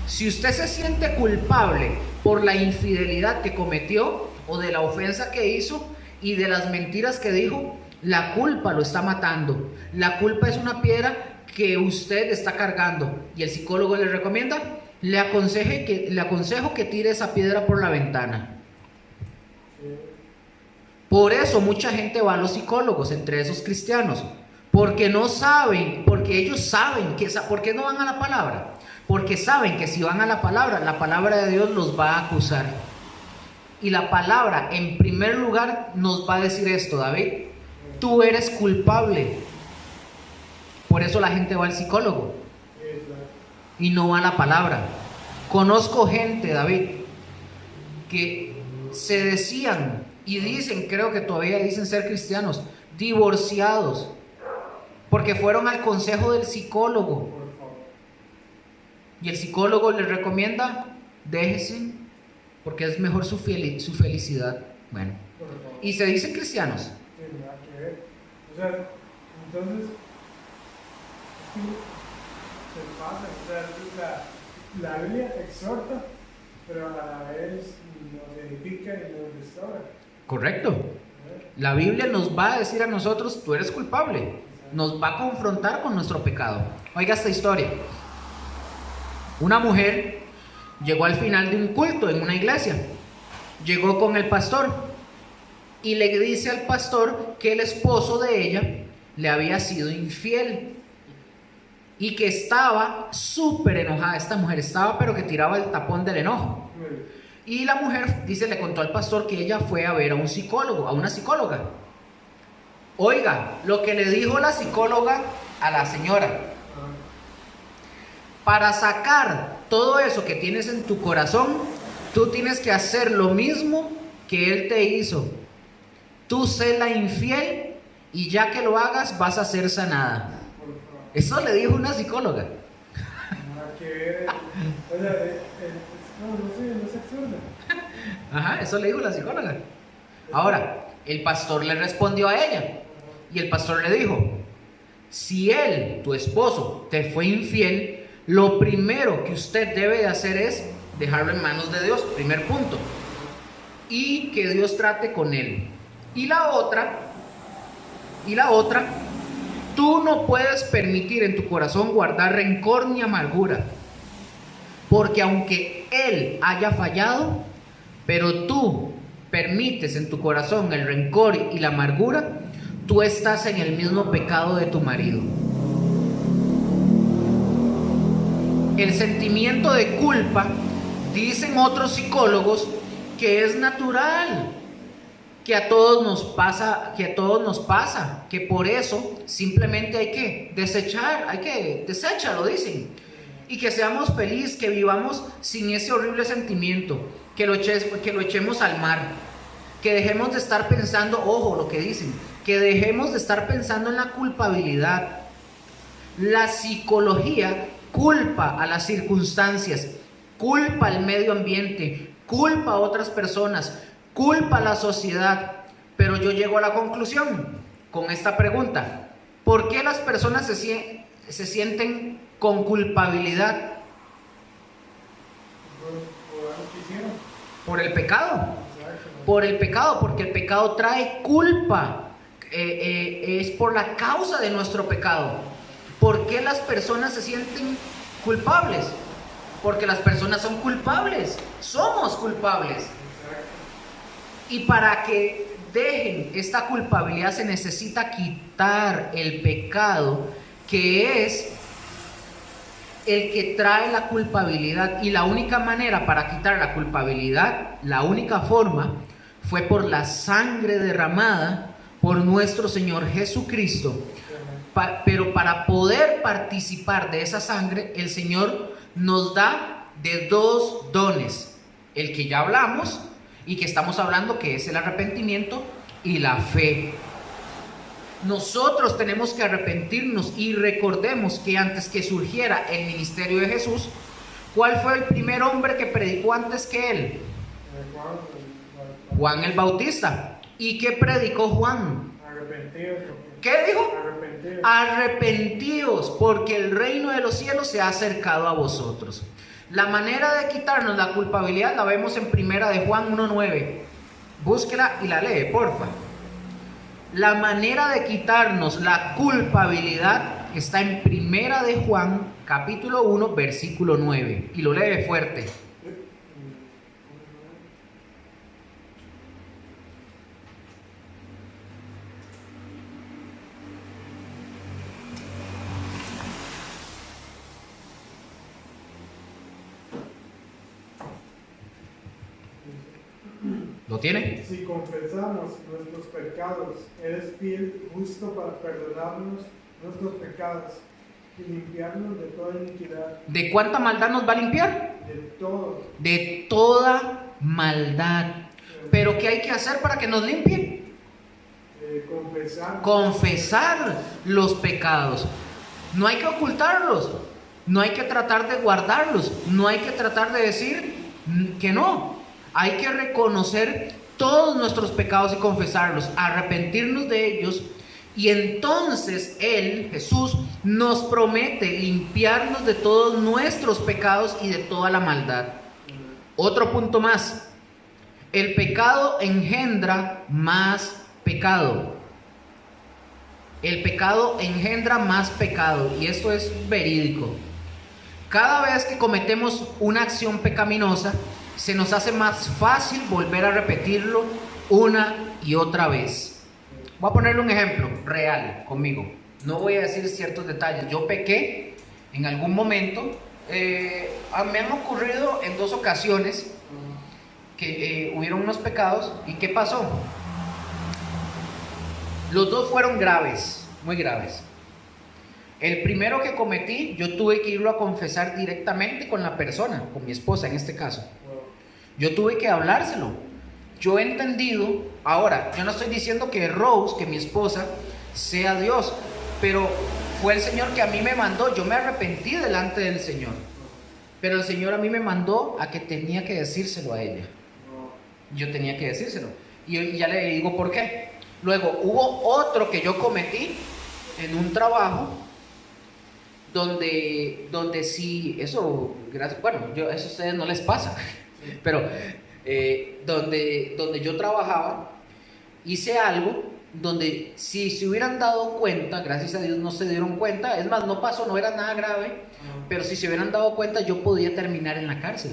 si usted se siente culpable por la infidelidad que cometió o de la ofensa que hizo y de las mentiras que dijo, la culpa lo está matando. La culpa es una piedra que usted está cargando. Y el psicólogo le recomienda, le aconsejo que tire esa piedra por la ventana. Por eso mucha gente va a los psicólogos, entre esos cristianos, porque no saben, porque ellos saben que, ¿por qué no van a la palabra? Porque saben que si van a la palabra de Dios los va a acusar. Y la palabra, en primer lugar, nos va a decir esto, David, tú eres culpable. Por eso la gente va al psicólogo y no va a la palabra. Conozco gente, David, que se decían y dicen, creo que todavía dicen ser cristianos, divorciados, porque fueron al consejo del psicólogo Por favor. y el psicólogo les recomienda, déjese, porque es mejor su felicidad. Bueno, Por favor. y se dicen cristianos. Sí, nada que ver. O sea, entonces, es que se pasa. O sea, la Biblia exhorta, pero a la vez nos edifica y nos restaura. Correcto. La Biblia nos va a decir a nosotros, tú eres culpable. Nos va a confrontar con nuestro pecado. Oiga esta historia. Una mujer llegó al final de un culto en una iglesia. Llegó con el pastor y le dice al pastor que el esposo de ella le había sido infiel y que estaba súper enojada. Esta mujer estaba, pero que tiraba el tapón del enojo. Y la mujer, dice, le contó al pastor que ella fue a ver a un psicólogo, a una psicóloga. Oiga, lo que le dijo la psicóloga a la señora: para sacar todo eso que tienes en tu corazón, tú tienes que hacer lo mismo que él te hizo. Tú sé la infiel y ya que lo hagas vas a ser sanada. Eso le dijo una psicóloga. Nada que ver. O sea, no es absurdo. Ajá, eso le dijo la psicóloga. Ahora, el pastor le respondió a ella y el pastor le dijo: si él, tu esposo, te fue infiel, lo primero que usted debe de hacer es dejarlo en manos de Dios, primer punto, y que Dios trate con él. Y la otra, tú no puedes permitir en tu corazón guardar rencor ni amargura, porque aunque él haya fallado, pero tú permites en tu corazón el rencor y la amargura, tú estás en el mismo pecado de tu marido. El sentimiento de culpa, dicen otros psicólogos, que es natural, que a todos nos pasa, que por eso simplemente hay que desecharlo, dicen, y que seamos felices, que vivamos sin ese horrible sentimiento, que lo echemos al mar, que dejemos de estar pensando, ojo lo que dicen, que dejemos de estar pensando en la culpabilidad. La psicología culpa a las circunstancias, culpa al medio ambiente, culpa a otras personas, culpa a la sociedad, pero yo llego a la conclusión con esta pregunta: ¿por qué las personas se sienten con culpabilidad? Por el pecado. Por el pecado, porque el pecado trae culpa. Es por la causa de nuestro pecado. ¿Por qué las personas se sienten culpables? Porque las personas son culpables, somos culpables. Y para que dejen esta culpabilidad se necesita quitar el pecado, que es el que trae la culpabilidad. Y la única manera para quitar la culpabilidad, la única forma, fue por la sangre derramada por nuestro Señor Jesucristo. Pero para poder participar de esa sangre, el Señor nos da de dos dones: el que ya hablamos y que estamos hablando, que es el arrepentimiento y la fe. Nosotros tenemos que arrepentirnos, y recordemos que antes que surgiera el ministerio de Jesús, ¿cuál fue el primer hombre que predicó antes que él? Juan el Bautista. ¿Y qué predicó Juan? ¿Qué dijo? Arrepentíos, porque el reino de los cielos se ha acercado a vosotros. La manera de quitarnos la culpabilidad la vemos en primera de Juan 1:9. Búsquela y la lee, porfa. La manera de quitarnos la culpabilidad está en primera de Juan, capítulo 1, versículo 9. Y lo lee fuerte. ¿Lo tiene? Si confesamos nuestros pecados, Él es fiel y justo para perdonarnos nuestros pecados y limpiarnos de toda iniquidad. ¿De cuánta maldad nos va a limpiar? De todo. De toda maldad. Pero ¿qué hay que hacer para que nos limpie? Confesar los pecados. No hay que ocultarlos, no hay que tratar de guardarlos, no hay que tratar de decir que no. Hay que reconocer todos nuestros pecados y confesarlos, arrepentirnos de ellos. Y entonces Él, Jesús, nos promete limpiarnos de todos nuestros pecados y de toda la maldad. Otro punto más: el pecado engendra más pecado. El pecado engendra más pecado, y esto es verídico. Cada vez que cometemos una acción pecaminosa, se nos hace más fácil volver a repetirlo una y otra vez. Voy a ponerle un ejemplo real conmigo. No voy a decir ciertos detalles. Yo pequé en algún momento. Me han ocurrido en 2 ocasiones que hubieron unos pecados. ¿Y qué pasó? Los 2 fueron graves, muy graves. El primero que cometí, yo tuve que irlo a confesar directamente con la persona, con mi esposa en este caso. Yo tuve que hablárselo. Yo he entendido, ahora, yo no estoy diciendo que Rose, que mi esposa, sea Dios, pero fue el Señor que a mí me mandó. Yo me arrepentí delante del Señor, pero el Señor a mí me mandó a que tenía que decírselo a ella. Yo tenía que decírselo. Y ya le digo por qué. Luego hubo otro que yo cometí en un trabajo donde sí, eso, bueno, eso a ustedes no les pasa, pero donde yo trabajaba, hice algo donde si se hubieran dado cuenta, gracias a Dios no se dieron cuenta, es más, no pasó, no era nada grave, pero si se hubieran dado cuenta, yo podía terminar en la cárcel,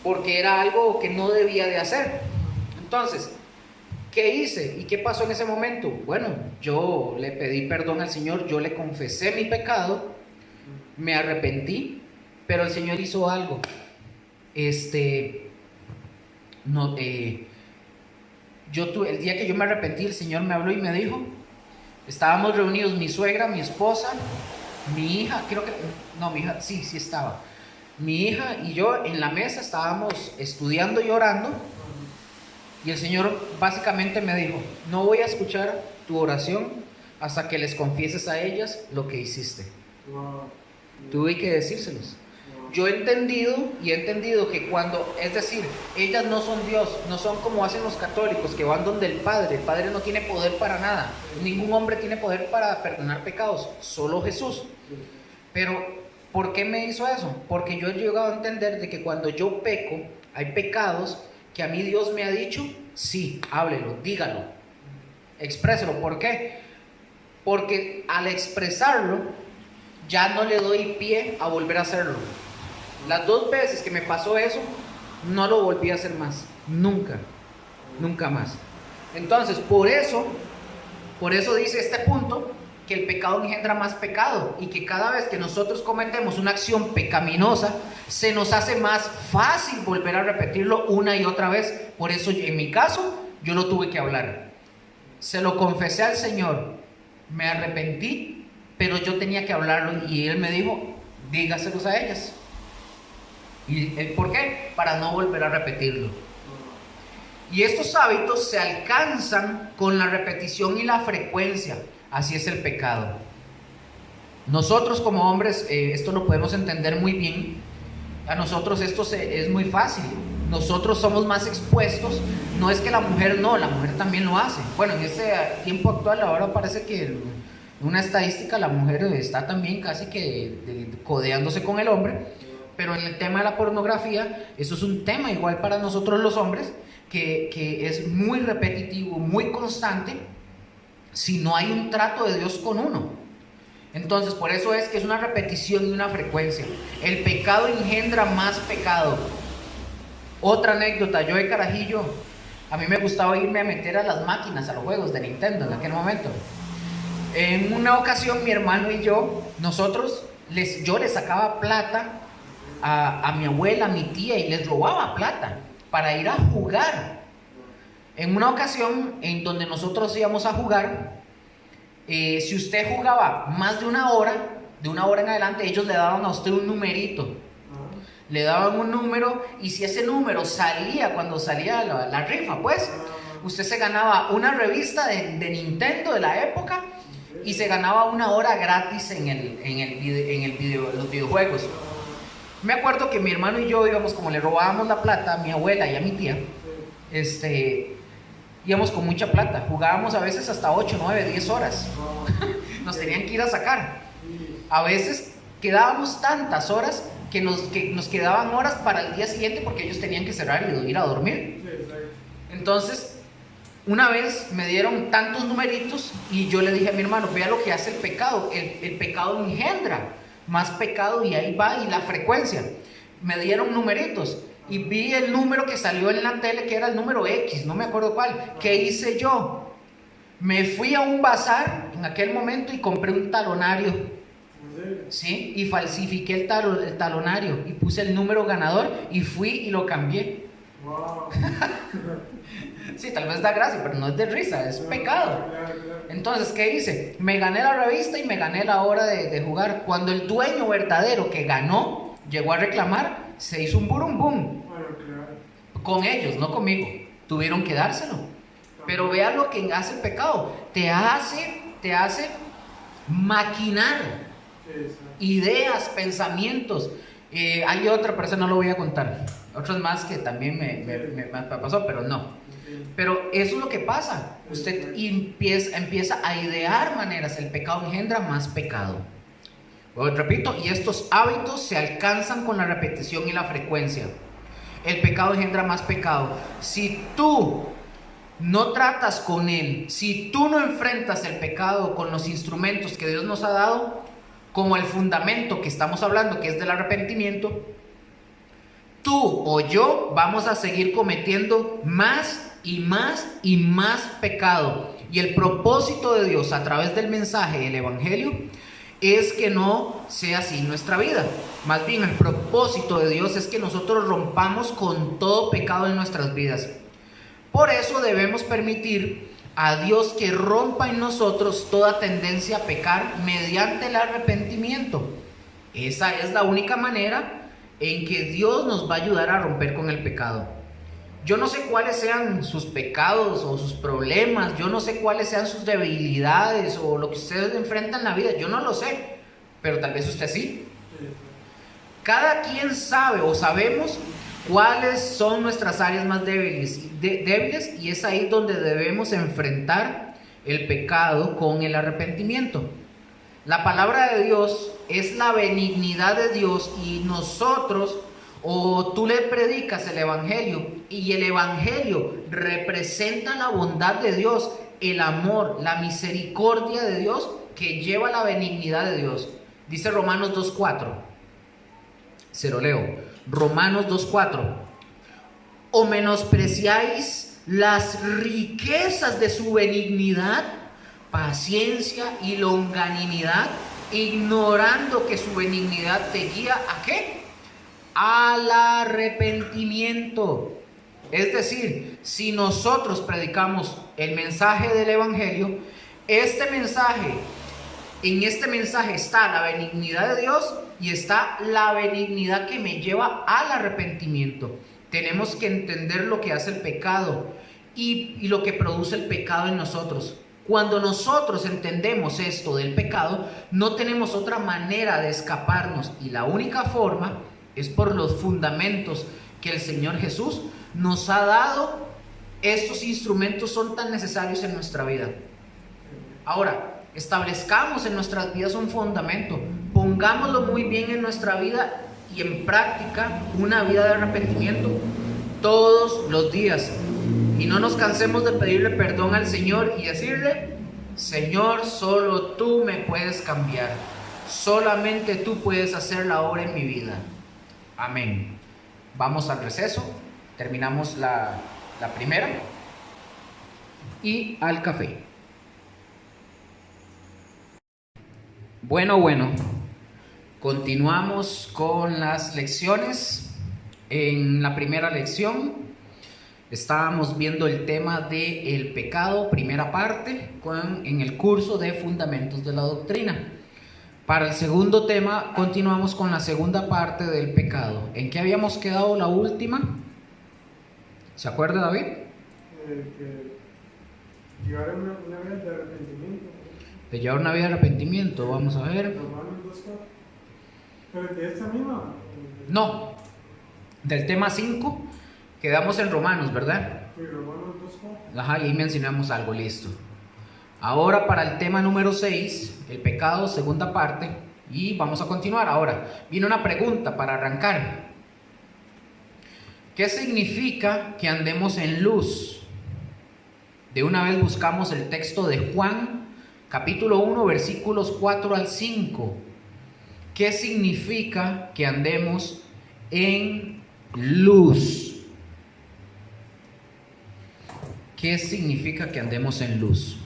porque era algo que no debía de hacer. Entonces, ¿qué hice? ¿Y qué pasó en ese momento? Bueno, yo le pedí perdón al Señor, yo le confesé mi pecado, me arrepentí, pero el Señor hizo algo. El día que yo me arrepentí, el Señor me habló y me dijo, estábamos reunidos mi suegra, mi esposa, mi hija, mi hija, sí estaba. Mi hija y yo en la mesa estábamos estudiando y orando. Y el Señor básicamente me dijo, no voy a escuchar tu oración hasta que les confieses a ellas lo que hiciste. Tuve que decírselos. Yo he entendido que cuando, es decir, ellas no son Dios, no son como hacen los católicos, que van donde el Padre no tiene poder para nada. Ningún hombre tiene poder para perdonar pecados, solo Jesús. Pero, ¿por qué me hizo eso? Porque yo he llegado a entender de que cuando yo peco, hay pecados que a mí Dios me ha dicho, sí, háblelo, dígalo, expréselo. ¿Por qué? Porque al expresarlo, ya no le doy pie a volver a hacerlo. Las 2 veces que me pasó eso, no lo volví a hacer más, nunca más. Entonces, por eso dice este punto, que el pecado engendra más pecado, y que cada vez que nosotros cometemos una acción pecaminosa, se nos hace más fácil volver a repetirlo una y otra vez. Por eso en mi caso, yo lo tuve que hablar. Se lo confesé al Señor, me arrepentí, pero yo tenía que hablarlo, y Él me dijo, dígaselos a ellas. ¿Y por qué? Para no volver a repetirlo. Y estos hábitos se alcanzan con la repetición y la frecuencia. Así es el pecado. Nosotros como hombres, esto lo podemos entender muy bien. A nosotros esto es muy fácil. Nosotros somos más expuestos. No es que la mujer no, la mujer también lo hace. Bueno, en este tiempo actual ahora parece que en una estadística la mujer está también casi que codeándose con el hombre. Pero en el tema de la pornografía, eso es un tema igual para nosotros los hombres, que es muy repetitivo, muy constante, si no hay un trato de Dios con uno. Entonces, por eso es que es una repetición y una frecuencia. El pecado engendra más pecado. Otra anécdota, yo de carajillo, a mí me gustaba irme a meter a las máquinas, a los juegos de Nintendo en aquel momento. En una ocasión, mi hermano y yo les sacaba plata a mi abuela, a mi tía, y les robaba plata para ir a jugar. En una ocasión en donde nosotros íbamos a jugar, si usted jugaba más de una hora en adelante, ellos le daban a usted un numerito Le daban un número y si ese número salía cuando salía la rifa, pues usted se ganaba una revista de Nintendo de la época y se ganaba una hora gratis los videojuegos. Me acuerdo que mi hermano y yo íbamos, como le robábamos la plata a mi abuela y a mi tía, íbamos con mucha plata, jugábamos a veces hasta 8, 9, 10 horas. Nos tenían que ir a sacar. A veces quedábamos tantas horas que nos quedaban horas para el día siguiente porque ellos tenían que cerrar y ir a dormir. Entonces, una vez me dieron tantos numeritos y yo le dije a mi hermano, vea lo que hace el pecado. El pecado engendra más pecado y ahí va, y la frecuencia. Me dieron numeritos y vi el número que salió en la tele, que era el número X, no me acuerdo cuál. ¿Qué hice yo? Me fui a un bazar en aquel momento y compré un talonario, ¿sí? Y falsifiqué el talonario y puse el número ganador y fui y lo cambié. Wow. Sí, tal vez da gracia, pero no es de risa, es pecado. Entonces, ¿qué hice? Me gané la revista y me gané la hora de jugar. Cuando el dueño verdadero que ganó llegó a reclamar, se hizo un burum bum. Con ellos, no conmigo. Tuvieron que dárselo. Pero vea lo que hace el pecado. Te hace maquinar ideas, pensamientos. Hay otra, pero esa no lo voy a contar. Otras más que también me pasó, pero no. Pero eso es lo que pasa. Usted empieza a idear maneras. El pecado engendra más pecado. Repito, y estos hábitos se alcanzan con la repetición y la frecuencia. El pecado engendra más pecado. Si tú no tratas con él, si tú no enfrentas el pecado con los instrumentos que Dios nos ha dado, como el fundamento que estamos hablando, que es del arrepentimiento, tú o yo vamos a seguir cometiendo más y más y más pecado. Y el propósito de Dios a través del mensaje del Evangelio es que no sea así nuestra vida. Más bien, el propósito de Dios es que nosotros rompamos con todo pecado en nuestras vidas. Por eso debemos permitir a Dios que rompa en nosotros toda tendencia a pecar mediante el arrepentimiento. Esa es la única manera en que Dios nos va a ayudar a romper con el pecado. Yo no sé cuáles sean sus pecados o sus problemas, yo no sé cuáles sean sus debilidades o lo que ustedes enfrentan en la vida, yo no lo sé, pero tal vez usted sí. Cada quien sabe o sabemos cuáles son nuestras áreas más débiles y es ahí donde debemos enfrentar el pecado con el arrepentimiento. La palabra de Dios es la benignidad de Dios y nosotros, o tú le predicas el Evangelio y el Evangelio representa la bondad de Dios, el amor, la misericordia de Dios que lleva la benignidad de Dios. Dice Romanos 2:4. Se lo leo. Romanos 2:4. ¿O menospreciáis las riquezas de su benignidad, paciencia y longanimidad, ignorando que su benignidad te guía a qué? Al arrepentimiento? Es decir, si nosotros predicamos el mensaje del Evangelio, en este mensaje está la benignidad de Dios y está la benignidad que me lleva al arrepentimiento. Tenemos que entender lo que hace el pecado y lo que produce el pecado en nosotros. Cuando nosotros entendemos esto del pecado, no tenemos otra manera de escaparnos y la única forma es por los fundamentos que el Señor Jesús nos ha dado. Estos instrumentos son tan necesarios en nuestra vida. Ahora, establezcamos en nuestras vidas un fundamento, pongámoslo muy bien en nuestra vida y en práctica una vida de arrepentimiento todos los días. Y no nos cansemos de pedirle perdón al Señor y decirle: Señor, solo tú me puedes cambiar, solamente tú puedes hacer la obra en mi vida. Amén. Vamos al receso, terminamos la primera y al café. Bueno, continuamos con las lecciones. En la primera lección estábamos viendo el tema del pecado, primera parte, en el curso de Fundamentos de la Doctrina. Para el segundo tema, continuamos con la segunda parte del pecado. ¿En qué habíamos quedado la última? ¿Se acuerda, David? Que llevar una vida de arrepentimiento. De llevar una vida de arrepentimiento, vamos a ver. Romanos 2:4. Pero de esta misma. No, del tema 5, quedamos en Romanos, ¿verdad? Sí, Romanos 2:4. Ajá, y ahí mencionamos algo, listo. Ahora para el tema número 6, el pecado, segunda parte, y vamos a continuar. Ahora, viene una pregunta para arrancar. ¿Qué significa que andemos en luz? De una vez buscamos el texto de Juan, capítulo 1, versículos 4 al 5. ¿Qué significa que andemos en luz? ¿Qué significa que andemos en luz?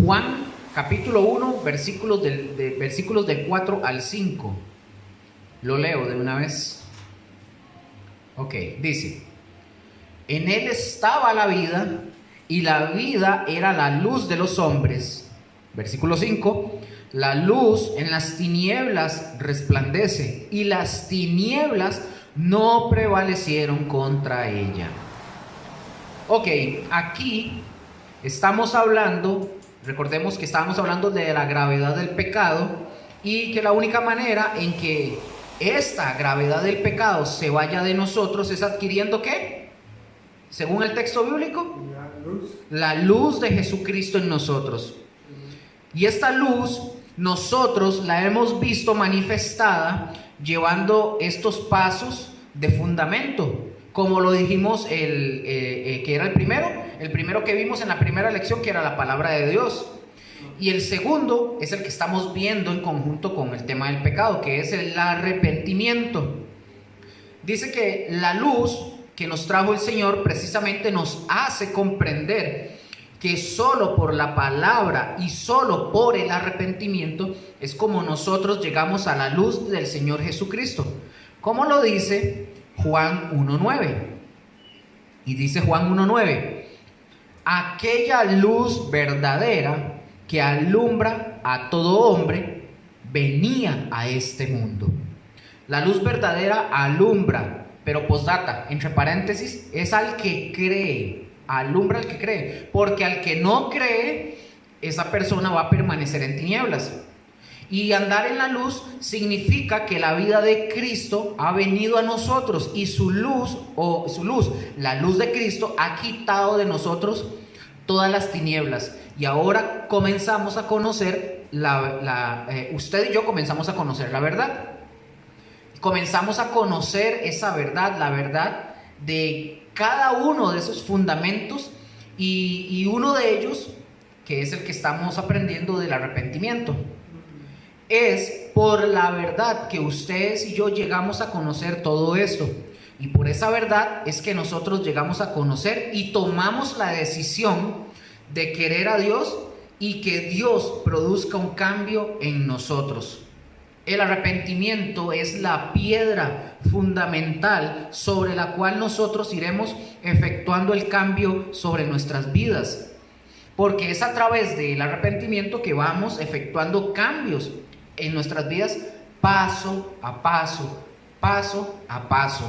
Juan capítulo 1, versículos del 4 al 5. Lo leo de una vez. Ok, dice: en él estaba la vida, y la vida era la luz de los hombres. Versículo 5: la luz en las tinieblas resplandece, y las tinieblas no prevalecieron contra ella. Ok, aquí estamos hablando, recordemos que estábamos hablando de la gravedad del pecado, y que la única manera en que esta gravedad del pecado se vaya de nosotros es adquiriendo ¿qué? Según el texto bíblico, la luz de Jesucristo en nosotros. Y esta luz nosotros la hemos visto manifestada llevando estos pasos de fundamento, como lo dijimos que era el primero que vimos en la primera lección, que era la palabra de Dios. Y el segundo es el que estamos viendo en conjunto con el tema del pecado, que es el arrepentimiento. Dice que la luz que nos trajo el Señor precisamente nos hace comprender que solo por la palabra y solo por el arrepentimiento es como nosotros llegamos a la luz del Señor Jesucristo, como lo dice Juan 1:9. Y dice Juan 1:9: aquella luz verdadera que alumbra a todo hombre venía a este mundo. La luz verdadera alumbra, pero postdata, entre paréntesis, es al que cree. Alumbra al que cree, porque al que no cree, esa persona va a permanecer en tinieblas. Y andar en la luz significa que la vida de Cristo ha venido a nosotros, y su luz, la luz de Cristo, ha quitado de nosotros todas las tinieblas. Y ahora comenzamos a conocer usted y yo comenzamos a conocer la verdad. Comenzamos a conocer esa verdad, la verdad de cada uno de esos fundamentos, y uno de ellos, que es el que estamos aprendiendo del arrepentimiento, es por la verdad que ustedes y yo llegamos a conocer todo esto. Y por esa verdad es que nosotros llegamos a conocer y tomamos la decisión de querer a Dios y que Dios produzca un cambio en nosotros. El arrepentimiento es la piedra fundamental sobre la cual nosotros iremos efectuando el cambio sobre nuestras vidas, porque es a través del arrepentimiento que vamos efectuando cambios en nuestras vidas paso a paso, paso a paso.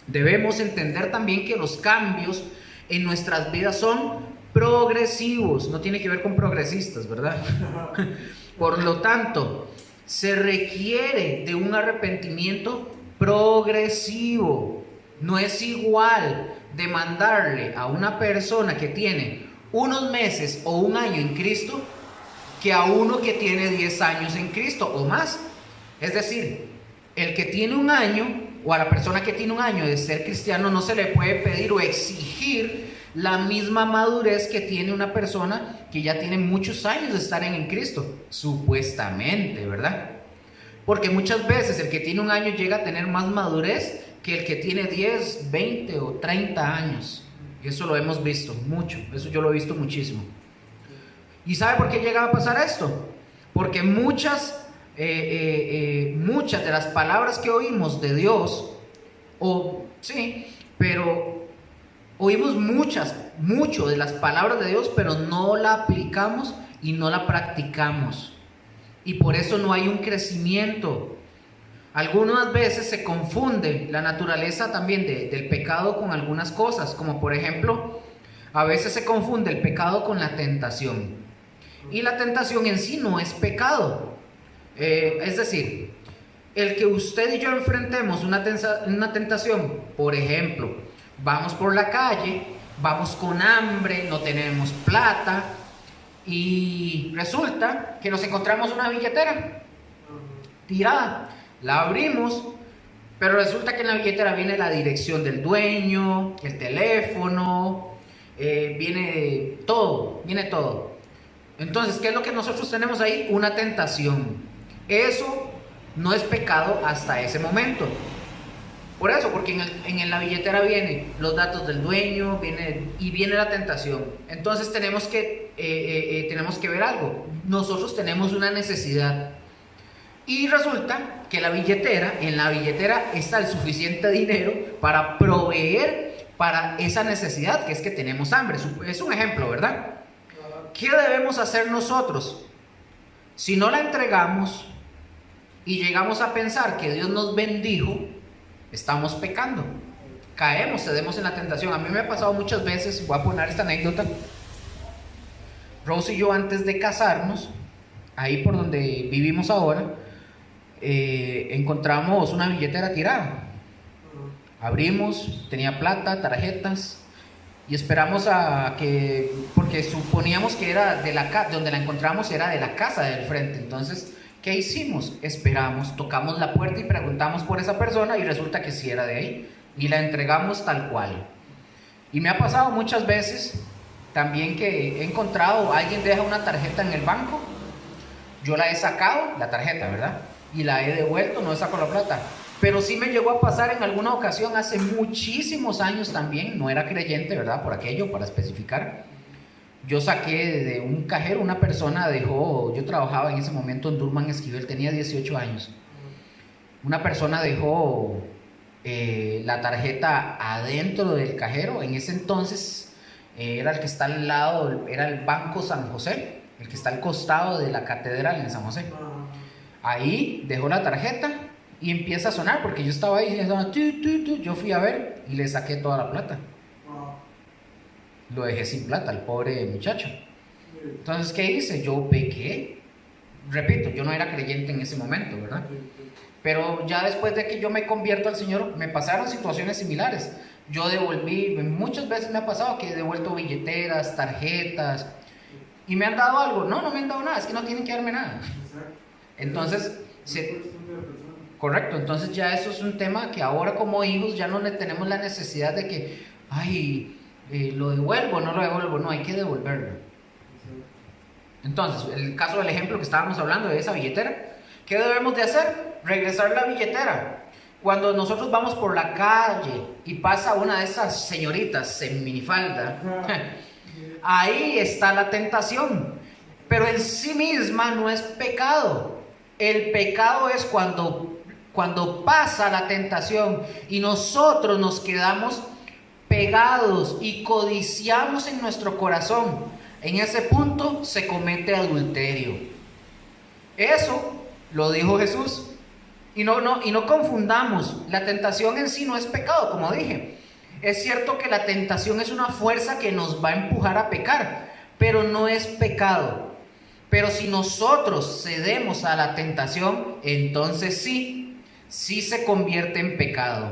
Debemos entender también que los cambios en nuestras vidas son progresivos, no tiene que ver con progresistas, ¿verdad? Por lo tanto, se requiere de un arrepentimiento progresivo. No es igual demandarle a una persona que tiene unos meses o un año en Cristo que a uno que tiene 10 años en Cristo o más. Es decir, el que tiene un año, o a la persona que tiene un año de ser cristiano, no se le puede pedir o exigir la misma madurez que tiene una persona que ya tiene muchos años de estar en Cristo, supuestamente, ¿verdad? Porque muchas veces el que tiene un año llega a tener más madurez que el que tiene 10, 20 o 30 años. Y eso lo hemos visto mucho, eso yo lo he visto muchísimo. ¿Y sabe por qué llega a pasar esto? Porque muchas de las palabras que oímos de Dios, pero oímos mucho de las palabras de Dios, pero no la aplicamos y no la practicamos. y por eso no hay un crecimiento. Algunas veces se confunde la naturaleza también del pecado con algunas cosas, como por ejemplo, a veces se confunde el pecado con la tentación. Y la tentación en sí no es pecado. Es decir, el que usted y yo enfrentemos una tentación, por ejemplo, vamos por la calle, vamos con hambre, no tenemos plata, y resulta que nos encontramos una billetera tirada. La abrimos, pero resulta que en la billetera viene la dirección del dueño, el teléfono, viene todo. Entonces, ¿qué es lo que nosotros tenemos ahí? Una tentación. Eso no es pecado hasta ese momento. Por eso, porque en la billetera vienen los datos del dueño, viene la tentación. Entonces tenemos que ver algo. Nosotros tenemos una necesidad. Y resulta que en la billetera está el suficiente dinero para proveer para esa necesidad, que es que tenemos hambre. Es un ejemplo, ¿verdad? ¿Qué debemos hacer nosotros? Si no la entregamos y llegamos a pensar que Dios nos bendijo, estamos pecando. Cedemos en la tentación. A mí me ha pasado muchas veces, voy a poner esta anécdota. Rose y yo, antes de casarnos, ahí por donde vivimos ahora, encontramos una billetera tirada. Abrimos, tenía plata, tarjetas, y esperamos porque suponíamos que era donde la encontramos era de la casa del frente. Entonces, ¿qué hicimos? Esperamos, tocamos la puerta y preguntamos por esa persona, y resulta que sí era de ahí, y la entregamos tal cual. Y me ha pasado muchas veces también que he encontrado, alguien deja una tarjeta en el banco, yo la he sacado, la tarjeta, ¿verdad? Y la he devuelto, no saco la plata. Pero sí me llegó a pasar en alguna ocasión, hace muchísimos años también, no era creyente, ¿verdad? Por aquello, para especificar. Yo saqué de un cajero, una persona yo trabajaba en ese momento en Durban Esquivel, tenía 18 años. Una persona dejó la tarjeta adentro del cajero. En ese entonces era el que está al lado, era el Banco San José, el que está al costado de la catedral en San José. Ahí dejó la tarjeta y empieza a sonar, porque yo estaba ahí, yo fui a ver y le saqué toda la plata. Lo dejé sin plata, el pobre muchacho. Entonces, ¿qué hice? Yo pequé. Repito, yo no era creyente en ese momento, ¿verdad? Pero ya después de que yo me convierto al Señor, me pasaron situaciones similares. Yo devolví, muchas veces me ha pasado que he devuelto billeteras, tarjetas, y me han dado algo. No me han dado nada, es que no tienen que darme nada. Entonces, correcto, entonces ya eso es un tema que ahora como hijos ya no le tenemos la necesidad de que, lo devuelvo, no lo devuelvo, no, hay que devolverlo. Entonces, el caso del ejemplo que estábamos hablando de esa billetera, ¿qué debemos de hacer? Regresar la billetera. Cuando nosotros vamos por la calle y pasa una de esas señoritas en minifalda, ahí está la tentación, pero en sí misma no es pecado. El pecado es cuando pasa la tentación y nosotros nos quedamos pegados y codiciamos en nuestro corazón. En ese punto se comete adulterio. Eso lo dijo Jesús. Y no confundamos, la tentación en sí no es pecado, como dije. Es cierto que la tentación es una fuerza que nos va a empujar a pecar, pero no es pecado. Pero si nosotros cedemos a la tentación, entonces sí se convierte en pecado.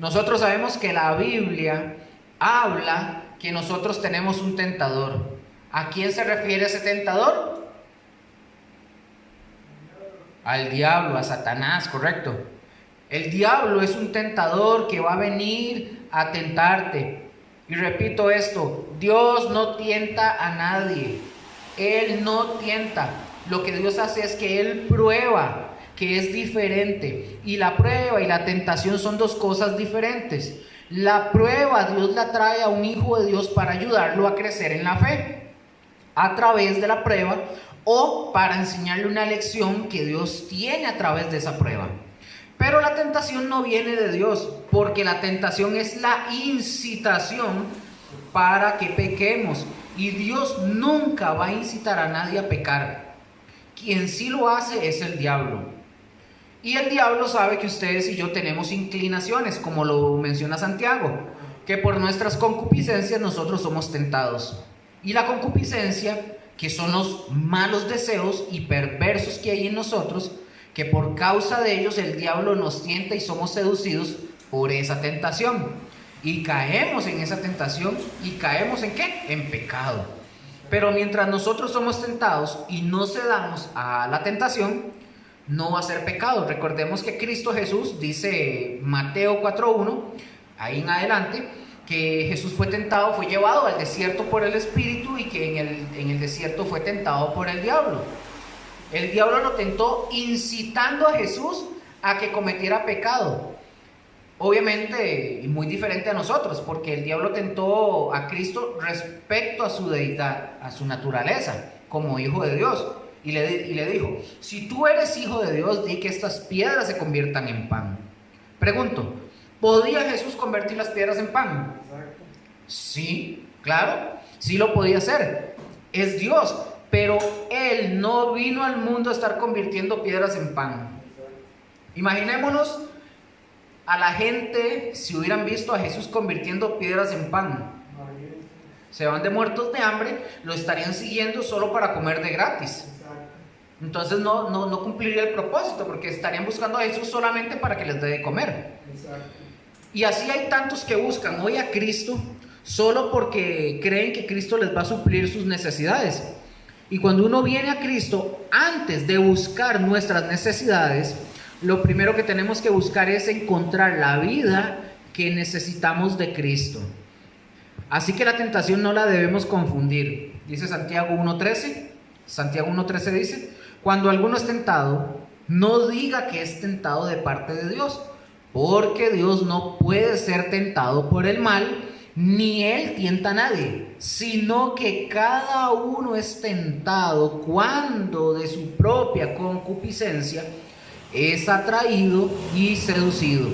Nosotros sabemos que la Biblia habla que nosotros tenemos un tentador. ¿A quién se refiere ese tentador? Al diablo, a Satanás, correcto. El diablo es un tentador que va a venir a tentarte. Y repito esto, Dios no tienta a nadie. Él no tienta. Lo que Dios hace es que Él prueba, que es diferente. Y la prueba y la tentación son dos cosas diferentes. La prueba Dios la trae a un hijo de Dios para ayudarlo a crecer en la fe, a través de la prueba, o para enseñarle una lección que Dios tiene a través de esa prueba. Pero la tentación no viene de Dios, porque la tentación es la incitación para que pequemos. Y Dios nunca va a incitar a nadie a pecar. Quien sí lo hace es el diablo. Y el diablo sabe que ustedes y yo tenemos inclinaciones, como lo menciona Santiago, que por nuestras concupiscencias nosotros somos tentados. Y la concupiscencia, que son los malos deseos y perversos que hay en nosotros, que por causa de ellos el diablo nos tienta y somos seducidos por esa tentación. Y caemos en esa tentación. ¿Y caemos en qué? En pecado. Pero mientras nosotros somos tentados y no cedamos a la tentación, no va a ser pecado. Recordemos que Cristo Jesús, dice Mateo 4:1, ahí en adelante, que Jesús fue tentado, fue llevado al desierto por el Espíritu, y que en el desierto fue tentado por el diablo. El diablo lo tentó incitando a Jesús a que cometiera pecado. Obviamente muy diferente a nosotros, porque el diablo tentó a Cristo respecto a su deidad, a su naturaleza, como hijo de Dios. Y le dijo: si tú eres hijo de Dios, di que estas piedras se conviertan en pan. Pregunto, ¿podía Jesús convertir las piedras en pan? Exacto. Sí, claro, sí lo podía hacer. Es Dios, pero Él no vino al mundo a estar convirtiendo piedras en pan. Imaginémonos a la gente, si hubieran visto a Jesús convirtiendo piedras en pan. Se van de muertos de hambre, lo estarían siguiendo solo para comer de gratis. Entonces no cumpliría el propósito, porque estarían buscando a Jesús solamente para que les dé de comer. Exacto. Y así hay tantos que buscan hoy a Cristo solo porque creen que Cristo les va a suplir sus necesidades. Y cuando uno viene a Cristo, antes de buscar nuestras necesidades, lo primero que tenemos que buscar es encontrar la vida que necesitamos de Cristo. Así que la tentación no la debemos confundir. Dice Santiago 1:13. Santiago 1:13 dice: cuando alguno es tentado, no diga que es tentado de parte de Dios, porque Dios no puede ser tentado por el mal, ni Él tienta a nadie, sino que cada uno es tentado cuando de su propia concupiscencia es atraído y seducido.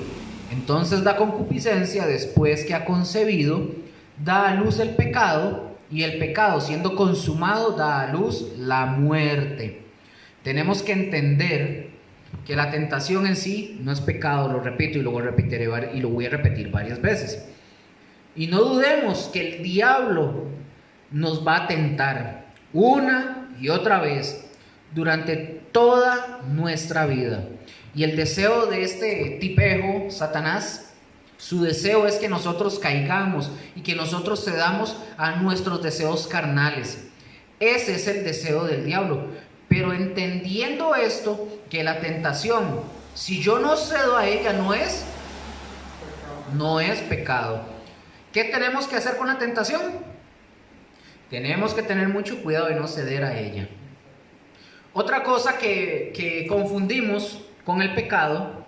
Entonces la concupiscencia, después que ha concebido, da a luz el pecado, y el pecado, siendo consumado, da a luz la muerte. Tenemos que entender que la tentación en sí no es pecado, lo repito y lo voy a repetir varias veces. Y no dudemos que el diablo nos va a tentar una y otra vez durante toda nuestra vida. Y el deseo de este tipejo, Satanás, su deseo es que nosotros caigamos y que nosotros cedamos a nuestros deseos carnales. Ese es el deseo del diablo. Pero entendiendo esto, que la tentación, si yo no cedo a ella, no es pecado. ¿Qué tenemos que hacer con la tentación? Tenemos que tener mucho cuidado de no ceder a ella. Otra cosa que confundimos con el pecado,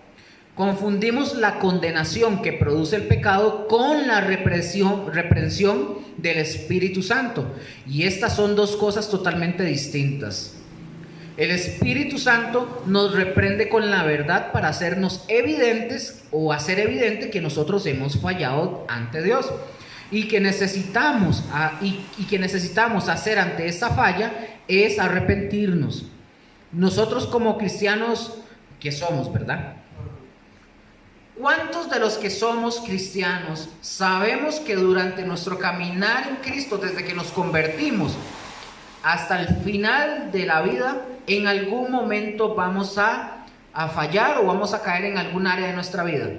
confundimos la condenación que produce el pecado con la reprensión del Espíritu Santo. Y estas son dos cosas totalmente distintas. El Espíritu Santo nos reprende con la verdad para hacernos evidentes, o hacer evidente que nosotros hemos fallado ante Dios, y que necesitamos hacer ante esta falla es arrepentirnos. Nosotros como cristianos que somos, ¿verdad? ¿Cuántos de los que somos cristianos sabemos que durante nuestro caminar en Cristo, desde que nos convertimos hasta el final de la vida, en algún momento vamos a fallar o vamos a caer en algún área de nuestra vida?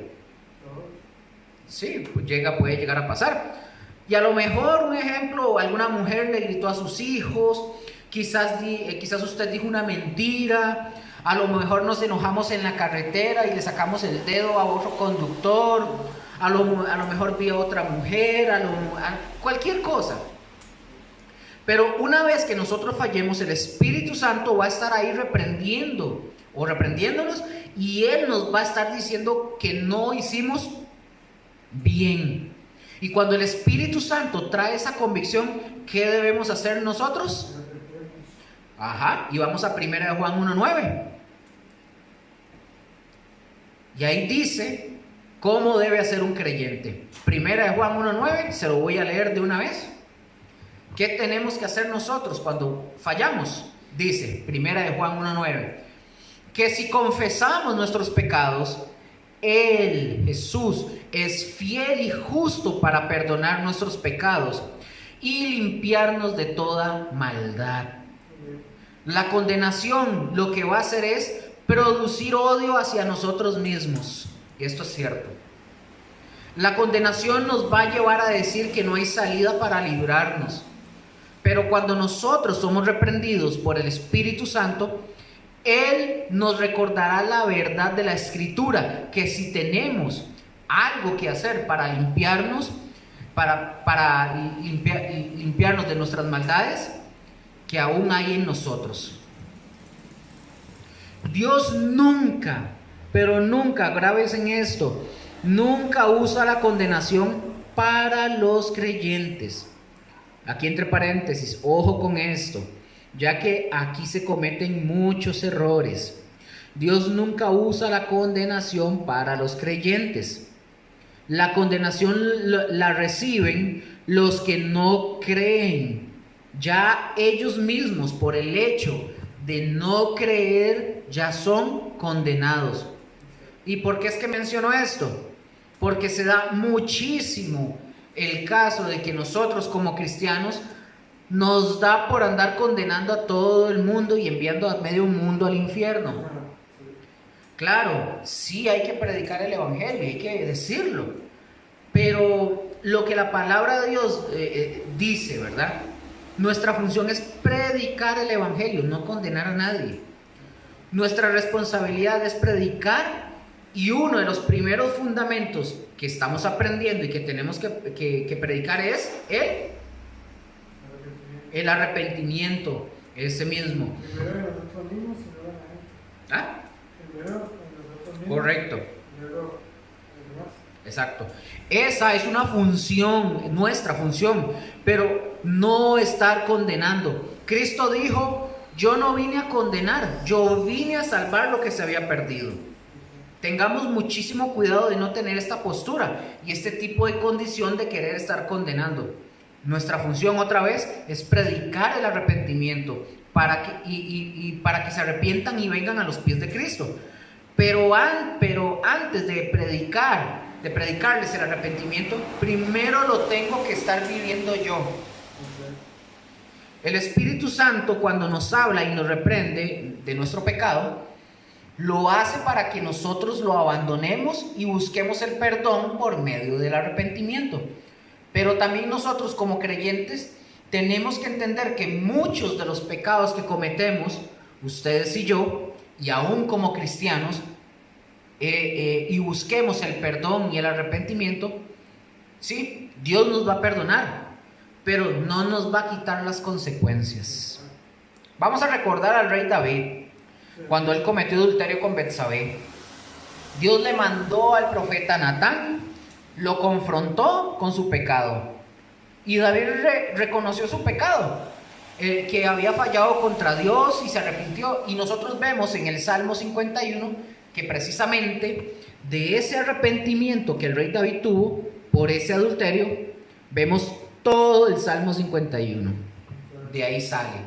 Sí, pues puede llegar a pasar. Y a lo mejor, un ejemplo, alguna mujer le gritó a sus hijos, quizás usted dijo una mentira, a lo mejor nos enojamos en la carretera y le sacamos el dedo a otro conductor, a lo mejor vi a otra mujer, cualquier cosa. Pero una vez que nosotros fallemos, el Espíritu Santo va a estar ahí reprendiéndonos, y Él nos va a estar diciendo que no hicimos bien. Y cuando el Espíritu Santo trae esa convicción, ¿qué debemos hacer nosotros? Y vamos a 1 Juan 1:9. Y ahí dice cómo debe hacer un creyente. 1 Juan 1:9, se lo voy a leer de una vez. ¿Qué tenemos que hacer nosotros cuando fallamos? Dice, primera de Juan 1:9, que si confesamos nuestros pecados, Él, Jesús, es fiel y justo para perdonar nuestros pecados y limpiarnos de toda maldad. La condenación lo que va a hacer es producir odio hacia nosotros mismos. Y esto es cierto. La condenación nos va a llevar a decir que no hay salida para librarnos. Pero cuando nosotros somos reprendidos por el Espíritu Santo, Él nos recordará la verdad de la Escritura, que si tenemos algo que hacer para limpiarnos, limpiarnos de nuestras maldades, que aún hay en nosotros. Dios nunca, pero nunca, graves en esto, nunca usa la condenación para los creyentes. Aquí entre paréntesis, ojo con esto, ya que aquí se cometen muchos errores. Dios nunca usa la condenación para los creyentes. La condenación la reciben los que no creen. Ya ellos mismos, por el hecho de no creer, ya son condenados. ¿Y por qué es que menciono esto? Porque se da muchísimo el caso de que nosotros como cristianos nos da por andar condenando a todo el mundo y enviando a medio mundo al infierno. Claro, sí hay que predicar el evangelio, hay que decirlo, pero lo que la palabra de Dios dice, ¿verdad? Nuestra función es predicar el evangelio, no condenar a nadie. Nuestra responsabilidad es predicar, y uno de los primeros fundamentos que estamos aprendiendo y que tenemos que predicar es el arrepentimiento, ese mismo. Primero en nosotros mismos y luego en la gente. ¿Ah? Primero en nosotros mismos. Correcto. Y luego en los demás. Exacto. Esa es una función, nuestra función, pero no estar condenando. Cristo dijo, yo no vine a condenar, yo vine a salvar lo que se había perdido. Tengamos muchísimo cuidado de no tener esta postura y este tipo de condición de querer estar condenando. Nuestra función otra vez es predicar el arrepentimiento para que se arrepientan y vengan a los pies de Cristo. Pero antes de predicarles el arrepentimiento, primero lo tengo que estar viviendo yo. El Espíritu Santo, cuando nos habla y nos reprende de nuestro pecado, lo hace para que nosotros lo abandonemos y busquemos el perdón por medio del arrepentimiento. Pero también nosotros como creyentes tenemos que entender que muchos de los pecados que cometemos, ustedes y yo, y aún como cristianos, y busquemos el perdón y el arrepentimiento, sí, Dios nos va a perdonar, pero no nos va a quitar las consecuencias. Vamos a recordar al rey David, cuando él cometió adulterio con Betsabé. Dios le mandó al profeta Natán, lo confrontó con su pecado, y David reconoció su pecado, que había fallado contra Dios y se arrepintió. Y nosotros vemos en el Salmo 51 que precisamente de ese arrepentimiento que el rey David tuvo por ese adulterio, vemos todo el Salmo 51, de ahí sale.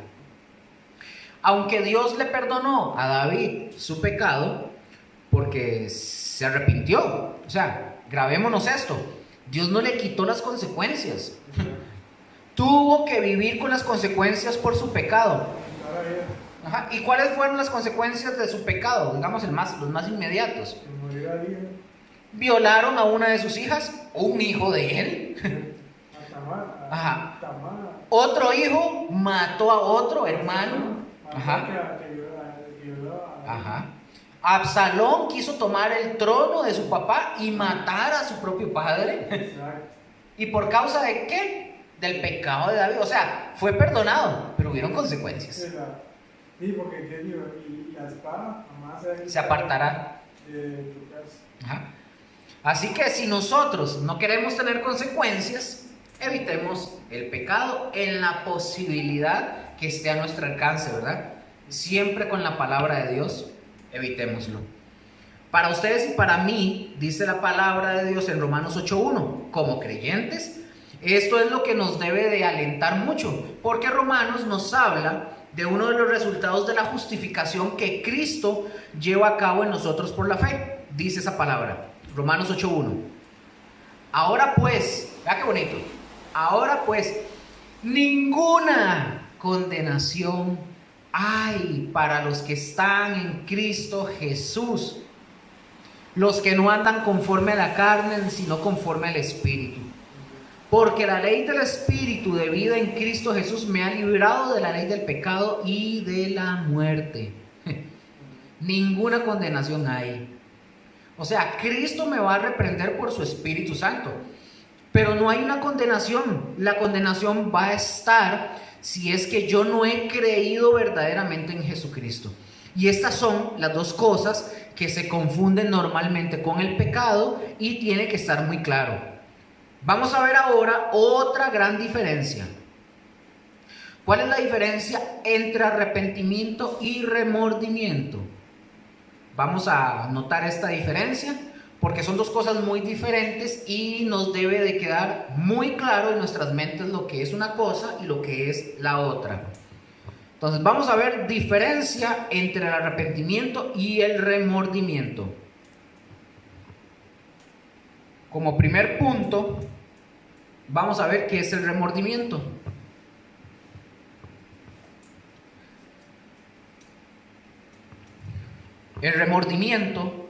Aunque Dios le perdonó a David su pecado porque se arrepintió, o sea, grabémonos esto, Dios no le quitó las consecuencias. Tuvo que vivir con las consecuencias por su pecado. Ajá. ¿Y cuáles fueron las consecuencias de su pecado? Digamos los más inmediatos. Violaron a una de sus hijas, un hijo de él. Ajá. Otro hijo mató a otro hermano. Ajá. Ajá. Absalón quiso tomar el trono de su papá y matar a su propio padre. ¿Y por causa de qué? Del pecado de David. O sea, fue perdonado, pero hubieron consecuencias. Sí, porque ¿qué digo? Y la espada jamás se apartará de tu casa. Ajá. Así que si nosotros no queremos tener consecuencias, evitemos el pecado en la posibilidad que esté a nuestro alcance, ¿verdad? Siempre con la palabra de Dios, evitémoslo. Para ustedes y para mí, dice la palabra de Dios en Romanos 8:1, como creyentes, esto es lo que nos debe de alentar mucho, porque Romanos nos habla de uno de los resultados de la justificación que Cristo lleva a cabo en nosotros por la fe. Dice esa palabra, Romanos 8:1. Ahora pues, vea qué bonito, ahora pues, ninguna condenación hay para los que están en Cristo Jesús, los que no andan conforme a la carne, sino conforme al Espíritu. Porque la ley del Espíritu de vida en Cristo Jesús me ha librado de la ley del pecado y de la muerte. Ninguna condenación hay. O sea, Cristo me va a reprender por su Espíritu Santo. Pero no hay una condenación. La condenación va a estar si es que yo no he creído verdaderamente en Jesucristo. Y estas son las dos cosas que se confunden normalmente con el pecado y tiene que estar muy claro. Vamos a ver ahora otra gran diferencia. ¿Cuál es la diferencia entre arrepentimiento y remordimiento? Vamos a notar esta diferencia porque son dos cosas muy diferentes y nos debe de quedar muy claro en nuestras mentes lo que es una cosa y lo que es la otra. Entonces vamos a ver diferencia entre el arrepentimiento y el remordimiento. Como primer punto, vamos a ver qué es el remordimiento. El remordimiento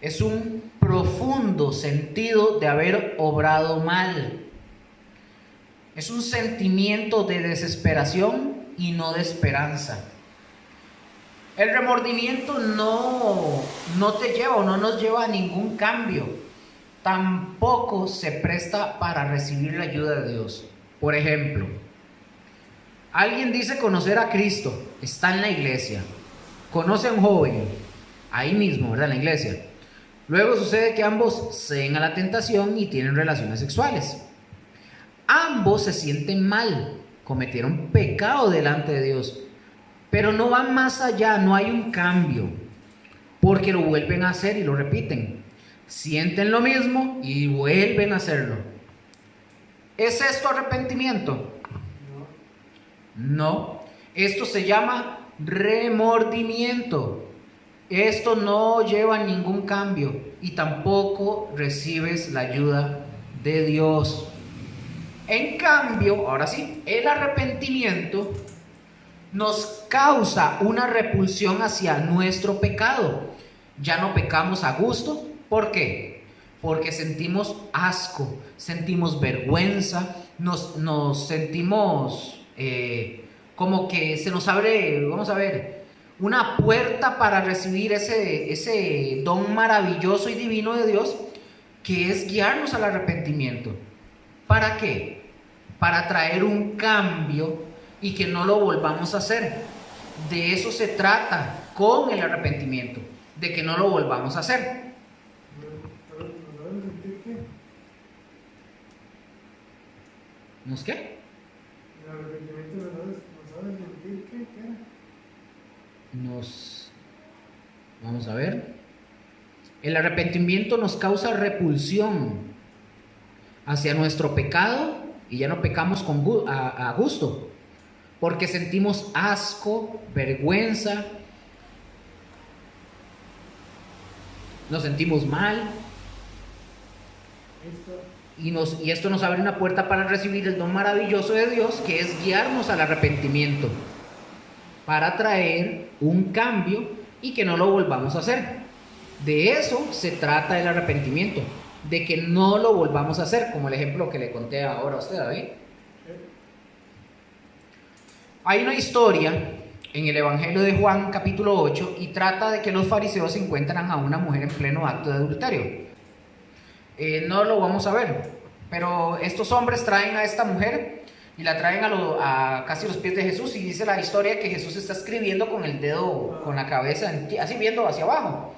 es un profundo sentido de haber obrado mal. Es un sentimiento de desesperación y no de esperanza. El remordimiento no te lleva o no nos lleva a ningún cambio. Tampoco se presta para recibir la ayuda de Dios. Por ejemplo, alguien dice conocer a Cristo, está en la iglesia, conoce a un joven, ahí mismo, ¿verdad? En la iglesia. Luego sucede que ambos ceden a la tentación y tienen relaciones sexuales. Ambos se sienten mal, cometieron pecado delante de Dios, pero no van más allá, no hay un cambio, porque lo vuelven a hacer y lo repiten. Sienten lo mismo y vuelven a hacerlo. ¿Es esto arrepentimiento? No. Esto se llama remordimiento. Esto no lleva a ningún cambio y tampoco recibes la ayuda de Dios. En cambio, ahora sí, el arrepentimiento nos causa una repulsión hacia nuestro pecado. Ya no pecamos a gusto. ¿Por qué? Porque sentimos asco, sentimos vergüenza, nos sentimos como que se nos abre, vamos a ver, una puerta para recibir ese don maravilloso y divino de Dios, que es guiarnos al arrepentimiento. ¿Para qué? Para traer un cambio y que no lo volvamos a hacer. De eso se trata con el arrepentimiento, de que no lo volvamos a hacer. ¿Nos qué? El arrepentimiento nos sabe sentir qué. Vamos a ver. El arrepentimiento nos causa repulsión hacia nuestro pecado y ya no pecamos a gusto, porque sentimos asco, vergüenza, nos sentimos mal. Y esto nos abre una puerta para recibir el don maravilloso de Dios, que es guiarnos al arrepentimiento, para traer un cambio y que no lo volvamos a hacer. De eso se trata el arrepentimiento, de que no lo volvamos a hacer, como el ejemplo que le conté ahora a usted, David. Hay una historia en el Evangelio de Juan, capítulo 8, y trata de que los fariseos encuentran a una mujer en pleno acto de adulterio. No lo vamos a ver, pero estos hombres traen a esta mujer y la traen a casi los pies de Jesús, y dice la historia que Jesús está escribiendo con el dedo, con la cabeza, así viendo hacia abajo.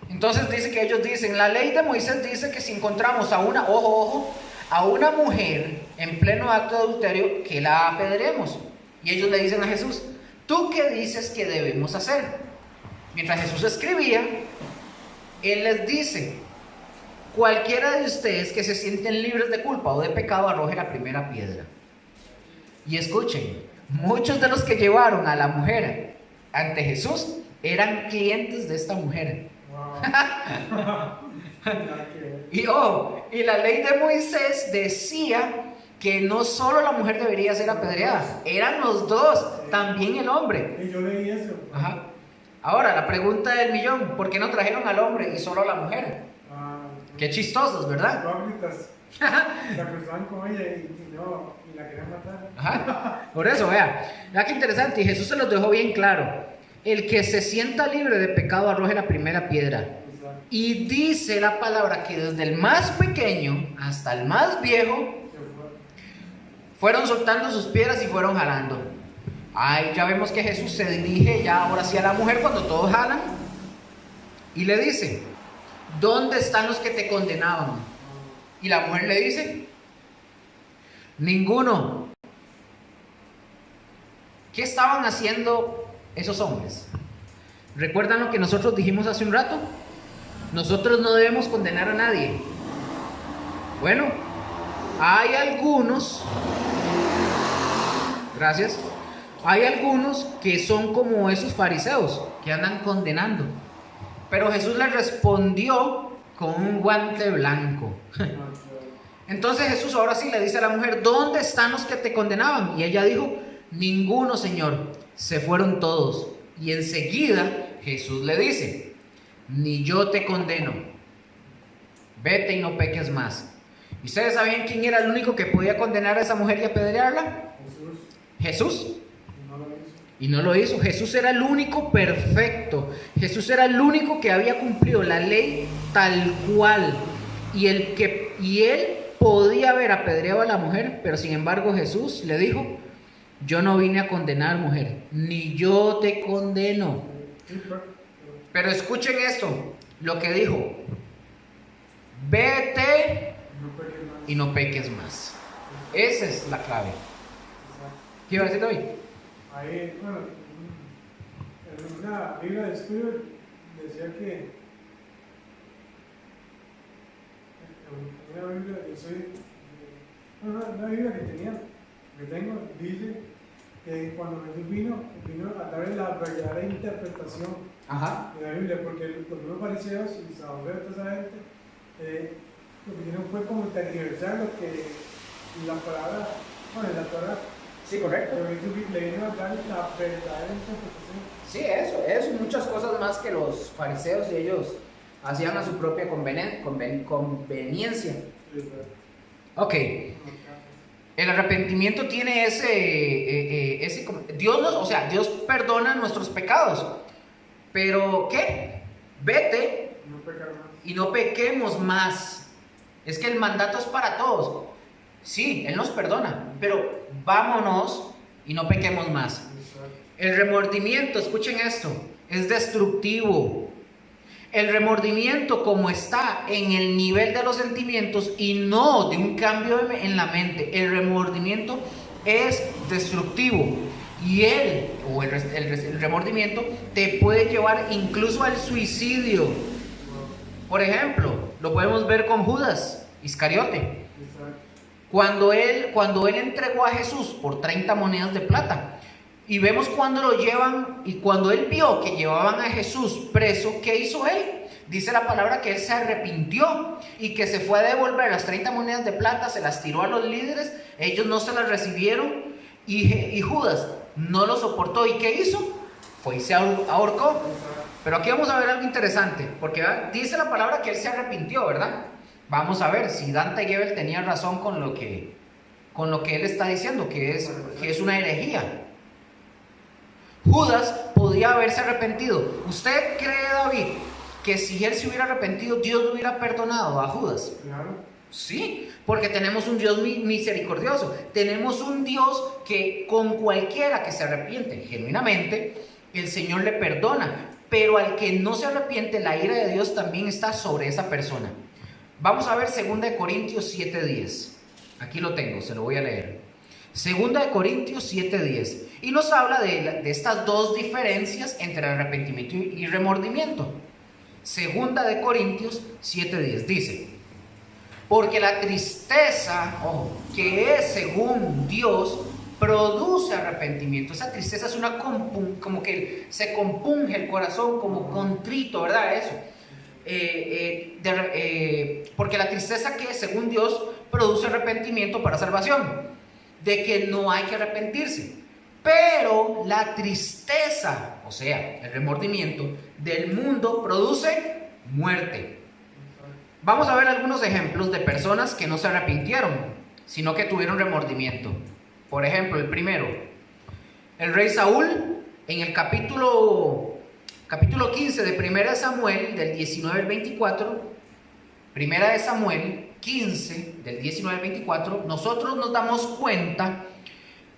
Entonces dice que ellos dicen, la ley de Moisés dice que si encontramos a una, a una mujer en pleno acto de adulterio, que la apedreemos. Y ellos le dicen a Jesús, ¿tú qué dices que debemos hacer? Mientras Jesús escribía, Él les dice, cualquiera de ustedes que se sienten libres de culpa o de pecado, arroje la primera piedra. Y escuchen, Muchos de los que llevaron a la mujer ante Jesús eran clientes de esta mujer. Wow. Y la ley de Moisés decía que no solo la mujer debería ser apedreada, eran los dos, también el hombre. Y yo leí eso. Ajá. Ahora, la pregunta del millón: ¿por qué no trajeron al hombre y solo a la mujer? Qué chistosos, ¿verdad? Hipócritas. Se cruzaban con ella y la querían matar. Ajá. Por eso, vea qué interesante. Y Jesús se los dejó bien claro: el que se sienta libre de pecado arroje la primera piedra. Exacto. Y dice la palabra que desde el más pequeño hasta el más viejo fueron soltando sus piedras y fueron jalando. Ay, ya vemos que Jesús se dirige ya ahora sí a la mujer cuando todos jalan y le dice: ¿dónde están los que te condenaban? Y la mujer le dice: ninguno. ¿Qué estaban haciendo esos hombres? ¿Recuerdan lo que nosotros dijimos hace un rato? Nosotros no debemos condenar a nadie. Bueno, hay algunos, gracias, hay algunos que son como esos fariseos que andan condenando. Pero Jesús les respondió con un guante blanco. Entonces Jesús ahora sí le dice a la mujer: ¿dónde están los que te condenaban? Y ella dijo: ninguno, Señor, se fueron todos. Y enseguida Jesús le dice: ni yo te condeno, vete y no peques más. ¿Y ustedes sabían quién era el único que podía condenar a esa mujer y apedrearla? Jesús. Y no lo hizo. Jesús era el único perfecto. Jesús era el único que había cumplido la ley tal cual. Y él podía haber apedreado a la mujer, pero sin embargo Jesús le dijo: yo no vine a condenar, mujer, ni yo te condeno. Pero escuchen esto, lo que dijo: vete y no peques más. Esa es la clave. ¿Qué iba a decir hoy? Ahí, bueno, en una Biblia de estudio decía que una Biblia una Biblia que tengo, dice que cuando Jesús vino a darle la verdadera interpretación de la Biblia, porque los primeros fariseos y saduceos, toda esa gente, lo que hicieron fue como tergiversar lo que la palabra, bueno, la Torah. Sí, correcto. Pero Jesús le vino a dar la verdadera interpretación. Sí, eso y muchas cosas más que los fariseos y ellos hacían a su propia conveniencia. Ok. El arrepentimiento tiene ese Dios perdona nuestros pecados. Pero ¿qué? Vete y no pequemos más. Es que el mandato es para todos. Sí, Él nos perdona, pero vámonos y no pequemos más. El remordimiento, escuchen esto, es destructivo. El remordimiento, como está en el nivel de los sentimientos y no de un cambio en la mente, el remordimiento es destructivo. Y el remordimiento te puede llevar incluso al suicidio. Por ejemplo, lo podemos ver con Judas Iscariote. Cuando él entregó a Jesús por 30 monedas de plata. Y vemos cuando lo llevan y cuando él vio que llevaban a Jesús preso, ¿qué hizo él? Dice la palabra que él se arrepintió y que se fue a devolver las 30 monedas de plata, se las tiró a los líderes, ellos no se las recibieron y Judas no lo soportó. ¿Y qué hizo? Fue y se ahorcó. Pero aquí vamos a ver algo interesante, porque dice la palabra que él se arrepintió, ¿verdad? Vamos a ver si Dante Gebel tenía razón con lo que él está diciendo, que es una herejía. Judas podía haberse arrepentido. ¿Usted cree, David, que si él se hubiera arrepentido, Dios le hubiera perdonado a Judas? Claro. Sí, porque tenemos un Dios misericordioso. Tenemos un Dios que con cualquiera que se arrepiente genuinamente, el Señor le perdona. Pero al que no se arrepiente, la ira de Dios también está sobre esa persona. Vamos a ver 2 Corintios 7:10. Aquí lo tengo, se lo voy a leer. 2 Corintios 7:10. Y nos habla de estas dos diferencias entre arrepentimiento y remordimiento. 2 Corintios 7:10 dice: porque la tristeza, que es según Dios, produce arrepentimiento. Esa tristeza es como que se compunge el corazón, como contrito, ¿verdad? Eso. Porque la tristeza, que según Dios produce arrepentimiento para salvación, de que no hay que arrepentirse. Pero la tristeza, o sea, el remordimiento del mundo, produce muerte. Vamos a ver algunos ejemplos de personas que no se arrepintieron, sino que tuvieron remordimiento. Por ejemplo, el primero, el rey Saúl, en el capítulo 15 de 1 Samuel, del 19 al 24, 1 Samuel 15, del 19 al 24, nosotros nos damos cuenta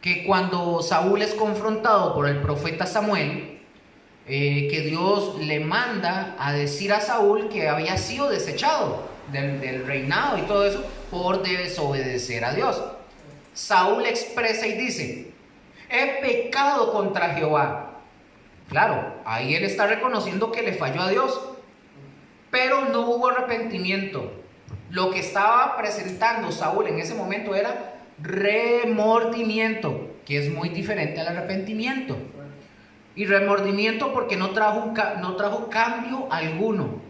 que cuando Saúl es confrontado por el profeta Samuel, que Dios le manda a decir a Saúl que había sido desechado del reinado y todo eso por desobedecer a Dios. Saúl expresa y dice: he pecado contra Jehová. Claro, ahí él está reconociendo que le falló a Dios, pero no hubo arrepentimiento. Lo que estaba presentando Saúl en ese momento era remordimiento, que es muy diferente al arrepentimiento. Y remordimiento porque no trajo cambio alguno.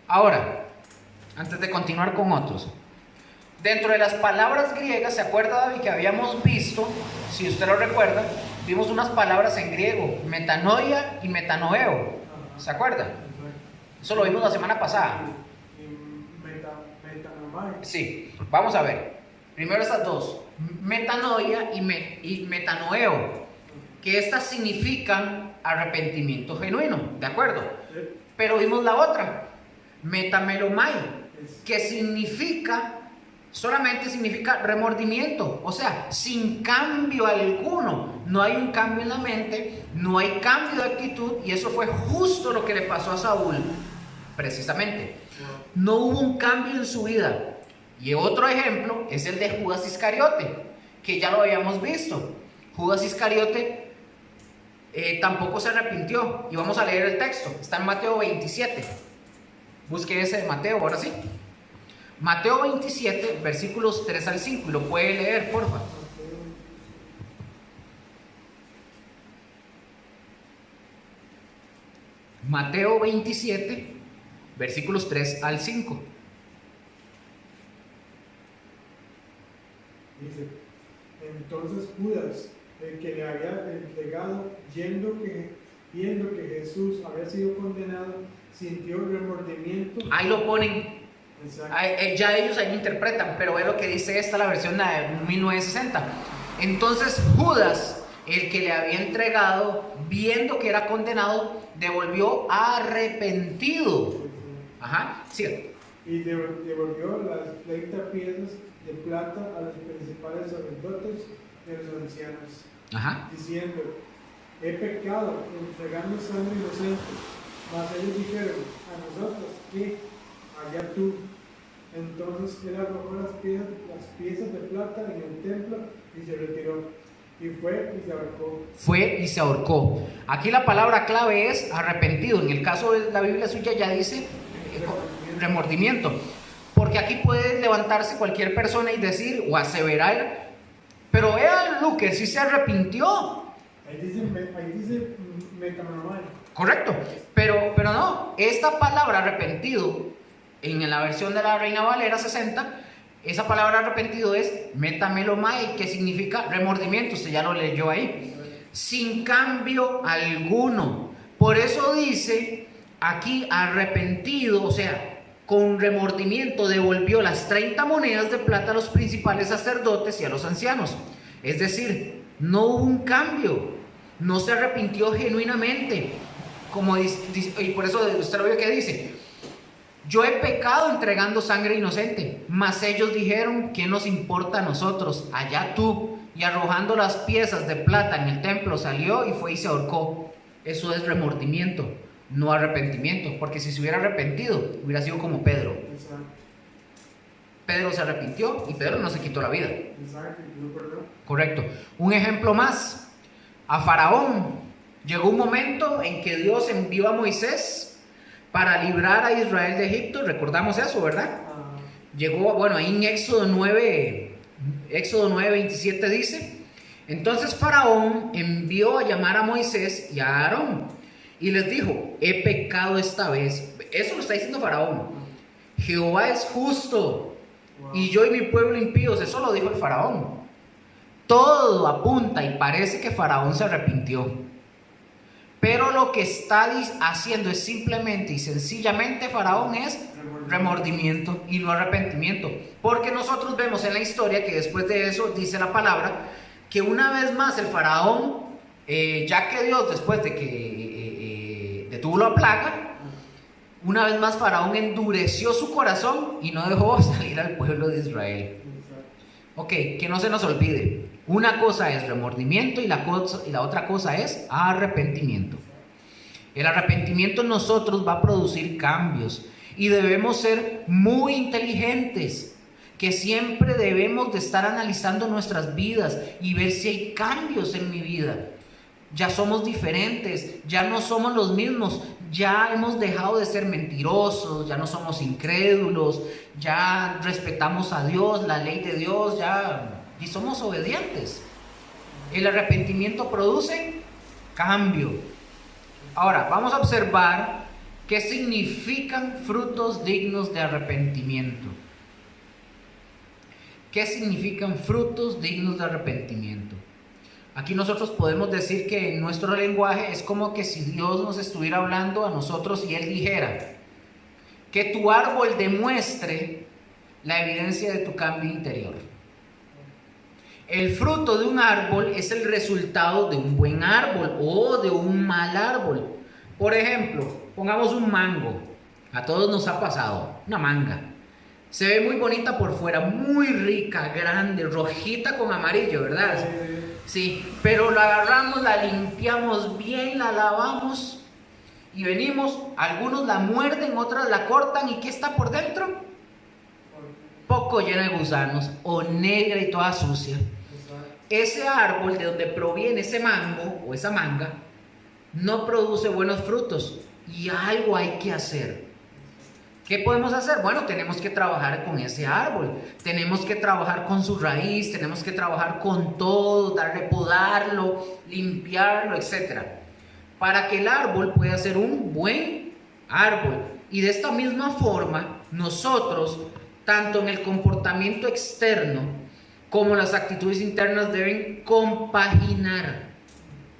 Ahora, antes de continuar con otros, dentro de las palabras griegas, ¿se acuerda, David, que habíamos visto? Si usted lo recuerda, vimos unas palabras en griego, metanoia y metanoeo. ¿Se acuerda? Eso lo vimos la semana pasada. Sí, vamos a ver. Primero estas dos, metanoia y metanoeo, que estas significan arrepentimiento genuino, ¿de acuerdo? Pero vimos la otra, metamelomai, que solamente significa remordimiento, o sea, sin cambio alguno. No hay un cambio en la mente, no hay cambio de actitud, y eso fue justo lo que le pasó a Saúl, precisamente. No hubo un cambio en su vida. Y otro ejemplo es el de Judas Iscariote, que ya lo habíamos visto. Judas Iscariote tampoco se arrepintió. Y vamos a leer el texto. Está en Mateo 27. Busque ese de Mateo, ahora sí. Mateo 27, versículos 3 al 5. Y lo puede leer, por favor. Mateo 27, versículos 3 al 5. Dice: entonces Judas, el que le había entregado, viendo que Jesús había sido condenado, sintió remordimiento. Ahí lo ponen. Ya ellos ahí interpretan, pero es lo que dice la versión de 1960. Entonces Judas, el que le había entregado, viendo que era condenado, devolvió arrepentido. Ajá, sigue. Y devolvió las 30 piezas de plata a los principales sacerdotes y a los ancianos. Ajá. Diciendo: he pecado entregando sangre inocente. Mas ellos dijeron: a nosotros ¿qué? Allá tú. Entonces él arrojó las piezas de plata en el templo y se retiró. Y fue y se ahorcó. Fue y se ahorcó. Aquí la palabra clave es arrepentido. En el caso de la Biblia suya ya dice remordimiento. Porque aquí puede levantarse cualquier persona y decir o aseverar: pero vea, Luque, si se arrepintió. Ahí dice metanoia. Correcto, pero no, esta palabra arrepentido, en la versión de la Reina Valera 60, esa palabra arrepentido es metamelomai, que significa remordimiento. Usted ya lo leyó ahí, sin cambio alguno. Por eso dice aquí arrepentido, o sea, con remordimiento devolvió las 30 monedas de plata a los principales sacerdotes y a los ancianos. Es decir, no hubo un cambio, no se arrepintió genuinamente. Como dice, y por eso usted lo vio que dice: yo he pecado entregando sangre inocente. Mas ellos dijeron: ¿qué nos importa a nosotros? Allá tú. Y arrojando las piezas de plata en el templo, salió y fue y se ahorcó. Eso es remordimiento, no arrepentimiento. Porque si se hubiera arrepentido, hubiera sido como Pedro. Exacto. Pedro se arrepintió y Pedro no se quitó la vida. Exacto. Correcto. Un ejemplo más. A Faraón llegó un momento en que Dios envió a Moisés para librar a Israel de Egipto. Recordamos eso, ¿verdad? Llegó, bueno, ahí en Éxodo 9, 27 dice: Entonces Faraón envió a llamar a Moisés y a Aarón y les dijo: he pecado esta vez. Eso lo está diciendo Faraón. Jehová es justo y yo y mi pueblo impíos. Eso lo dijo el Faraón. Todo apunta y parece que Faraón se arrepintió. Pero lo que está haciendo es simplemente y sencillamente Faraón es remordimiento y no arrepentimiento. Porque nosotros vemos en la historia que después de eso dice la palabra que una vez más el Faraón, ya que Dios después de que detuvo la plaga, una vez más Faraón endureció su corazón y no dejó salir al pueblo de Israel. Ok, que no se nos olvide. Una cosa es remordimiento y la otra cosa es arrepentimiento. El arrepentimiento en nosotros va a producir cambios y debemos ser muy inteligentes, que siempre debemos de estar analizando nuestras vidas y ver si hay cambios en mi vida. Ya somos diferentes, ya no somos los mismos, ya hemos dejado de ser mentirosos, ya no somos incrédulos, ya respetamos a Dios, la ley de Dios, y somos obedientes. El arrepentimiento produce cambio. Ahora, vamos a observar qué significan frutos dignos de arrepentimiento. ¿Qué significan frutos dignos de arrepentimiento? Aquí nosotros podemos decir que en nuestro lenguaje es como que si Dios nos estuviera hablando a nosotros y Él dijera: que tu árbol demuestre la evidencia de tu cambio interior. El fruto de un árbol es el resultado de un buen árbol o de un mal árbol. Por ejemplo, pongamos un mango. A todos nos ha pasado, una manga. Se ve muy bonita por fuera, muy rica, grande, rojita con amarillo, ¿verdad? Sí, pero la agarramos, la limpiamos bien, la lavamos y venimos, algunos la muerden, otras la cortan, ¿y qué está por dentro? Poco llena de gusanos o negra y toda sucia. Ese árbol de donde proviene ese mango o esa manga no produce buenos frutos y algo hay que hacer. ¿Qué podemos hacer? Bueno, tenemos que trabajar con ese árbol, tenemos que trabajar con su raíz, tenemos que trabajar con todo, podarlo, limpiarlo, etc. Para que el árbol pueda ser un buen árbol. Y de esta misma forma, nosotros, tanto en el comportamiento externo como las actitudes internas, deben compaginar.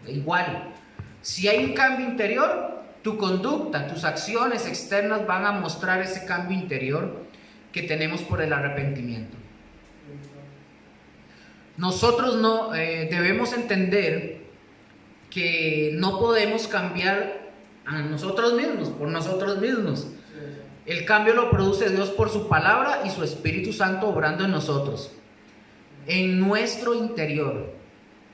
Igual, si hay un cambio interior, tu conducta, tus acciones externas van a mostrar ese cambio interior que tenemos por el arrepentimiento. Nosotros no debemos entender que no podemos cambiar a nosotros mismos, por nosotros mismos. El cambio lo produce Dios por su palabra y su Espíritu Santo obrando en nosotros, en nuestro interior.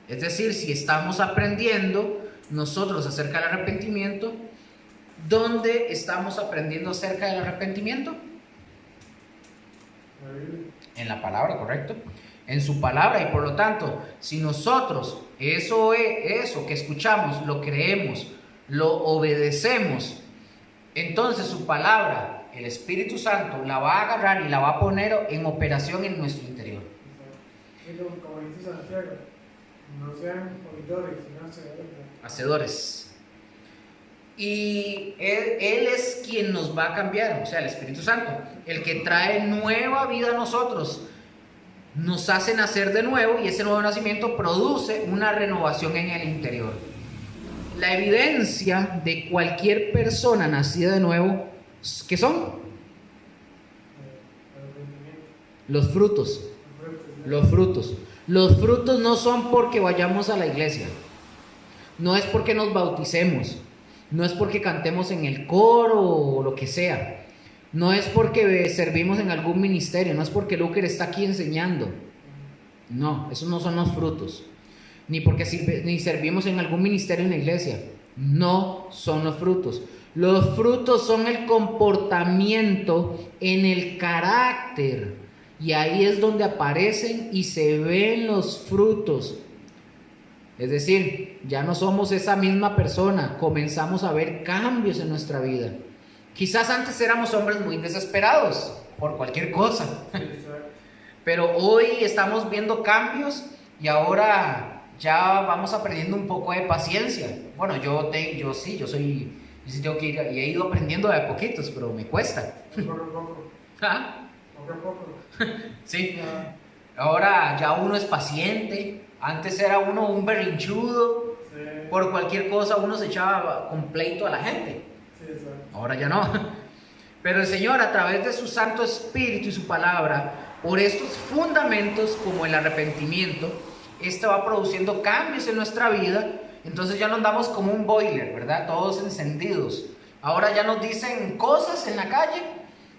Es decir, si estamos aprendiendo nosotros acerca del arrepentimiento, ¿dónde estamos aprendiendo acerca del arrepentimiento? En la palabra, ¿correcto? En su palabra. Y por lo tanto, si nosotros eso que escuchamos lo creemos, lo obedecemos, entonces su palabra, el Espíritu Santo, la va a agarrar y la va a poner en operación en nuestro interior. Como dice Santiago, no sean oidores, sino hacedores. Y él es quien nos va a cambiar, o sea, el Espíritu Santo, el que trae nueva vida a nosotros, nos hace nacer de nuevo, y ese nuevo nacimiento produce una renovación en el interior. La evidencia de cualquier persona nacida de nuevo, ¿qué son? Los frutos. Los frutos. Los frutos no son porque vayamos a la iglesia, no es porque nos bauticemos, no es porque cantemos en el coro o lo que sea, no es porque servimos en algún ministerio, no es porque Luker está aquí enseñando. No, esos no son los frutos. Ni porque ni servimos en algún ministerio en la iglesia. No son los frutos. Los frutos son el comportamiento en el carácter. Y ahí es donde aparecen y se ven los frutos. Es decir, ya no somos esa misma persona, comenzamos a ver cambios en nuestra vida. Quizás antes éramos hombres muy desesperados por cualquier cosa, pero hoy estamos viendo cambios y ahora ya vamos aprendiendo un poco de paciencia. Bueno, yo sí tengo que ir, y he ido aprendiendo de a poquitos, pero me cuesta. Poco a poco. ¿Ah? Poco a poco. Sí, Ah, ahora ya uno es paciente. Antes era uno un berrinchudo. sí. Por cualquier cosa uno se echaba con pleito a la gente. Sí, exacto. Ahora ya no. Pero el Señor, a través de su Santo Espíritu y su palabra, por estos fundamentos como el arrepentimiento, va produciendo cambios en nuestra vida. Entonces ya no andamos como un boiler, ¿verdad? Todos encendidos. Ahora ya nos dicen cosas en la calle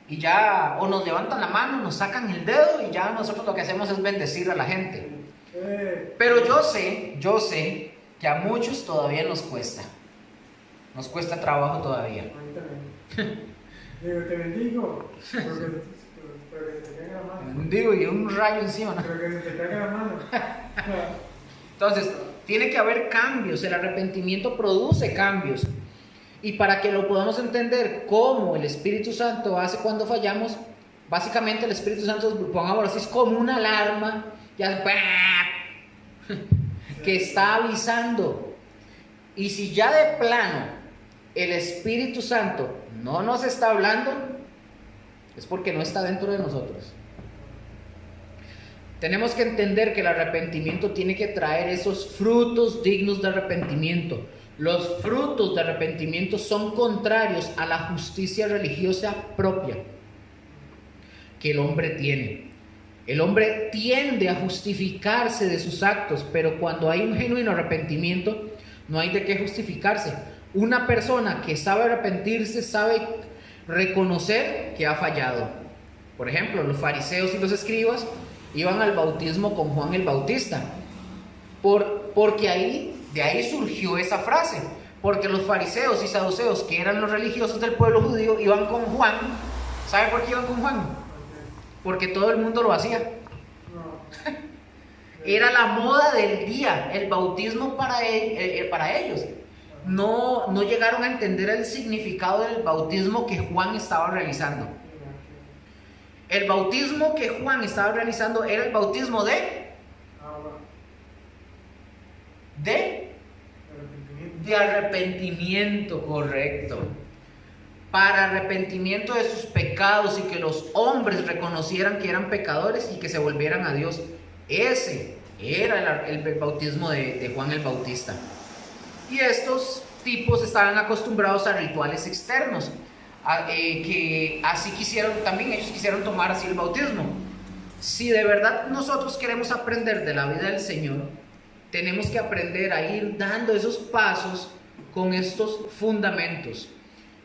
y ya o nos levantan la mano, nos sacan el dedo y ya nosotros lo que hacemos es bendecir a la gente. Pero yo sé que a muchos todavía nos cuesta trabajo todavía. Digo, te bendigo, pero que te caiga la mano. Digo, y un rayo encima, ¿no? Pero que te caiga la mano. Entonces, tiene que haber cambios, el arrepentimiento produce cambios. Y para que lo podamos entender cómo el Espíritu Santo hace cuando fallamos, básicamente el Espíritu Santo, pongámoslo así, es como una alarma, ya, que está avisando. Y si ya de plano el Espíritu Santo no nos está hablando, es porque no está dentro de nosotros. Tenemos que entender que el arrepentimiento tiene que traer esos frutos dignos de arrepentimiento. Los frutos de arrepentimiento son contrarios a la justicia religiosa propia que el hombre tiene. El hombre tiende a justificarse de sus actos, pero cuando hay un genuino arrepentimiento, no hay de qué justificarse. Una persona que sabe arrepentirse sabe reconocer que ha fallado. Por ejemplo, los fariseos y los escribas iban al bautismo con Juan el Bautista, porque de ahí surgió esa frase, porque los fariseos y saduceos, que eran los religiosos del pueblo judío, iban con Juan. ¿Sabe por qué iban con Juan? Porque todo el mundo lo hacía. Era la moda del día, el bautismo para ellos. No llegaron a entender el significado del bautismo que Juan estaba realizando. El bautismo que Juan estaba realizando era el bautismo de arrepentimiento, correcto. Para arrepentimiento de sus pecados y que los hombres reconocieran que eran pecadores y que se volvieran a Dios. Ese era el bautismo de Juan el Bautista. Y estos tipos estaban acostumbrados a rituales externos, que así ellos quisieron tomar así el bautismo. Si de verdad nosotros queremos aprender de la vida del Señor, tenemos que aprender a ir dando esos pasos con estos fundamentos.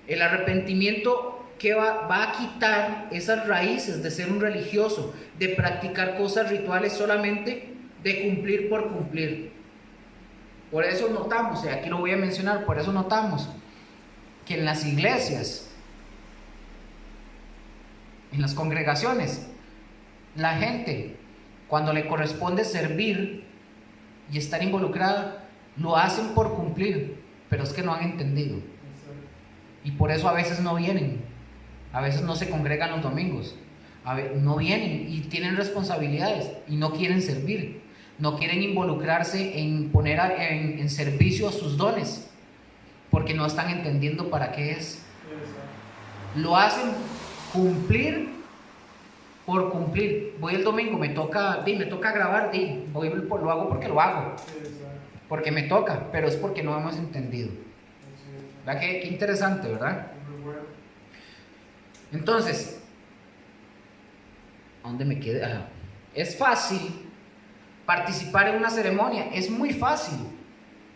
El arrepentimiento que va a quitar esas raíces de ser un religioso, de practicar cosas rituales solamente, de cumplir por cumplir. Por eso notamos, y aquí lo voy a mencionar, por eso notamos que en las iglesias, en las congregaciones, la gente, cuando le corresponde servir y estar involucrada, lo hacen por cumplir, pero es que no han entendido. Y por eso a veces no vienen, a veces no se congregan los domingos, no vienen y tienen responsabilidades y no quieren servir, no quieren involucrarse en poner en servicio a sus dones, porque no están entendiendo para qué es. Lo hacen cumplir por cumplir. Voy el domingo, me toca grabar, lo hago porque lo hago, porque me toca, pero es porque no hemos entendido. ¿Verdad? Qué interesante, ¿verdad? Entonces, ¿a dónde me quedé? Es fácil participar en una ceremonia, es muy fácil,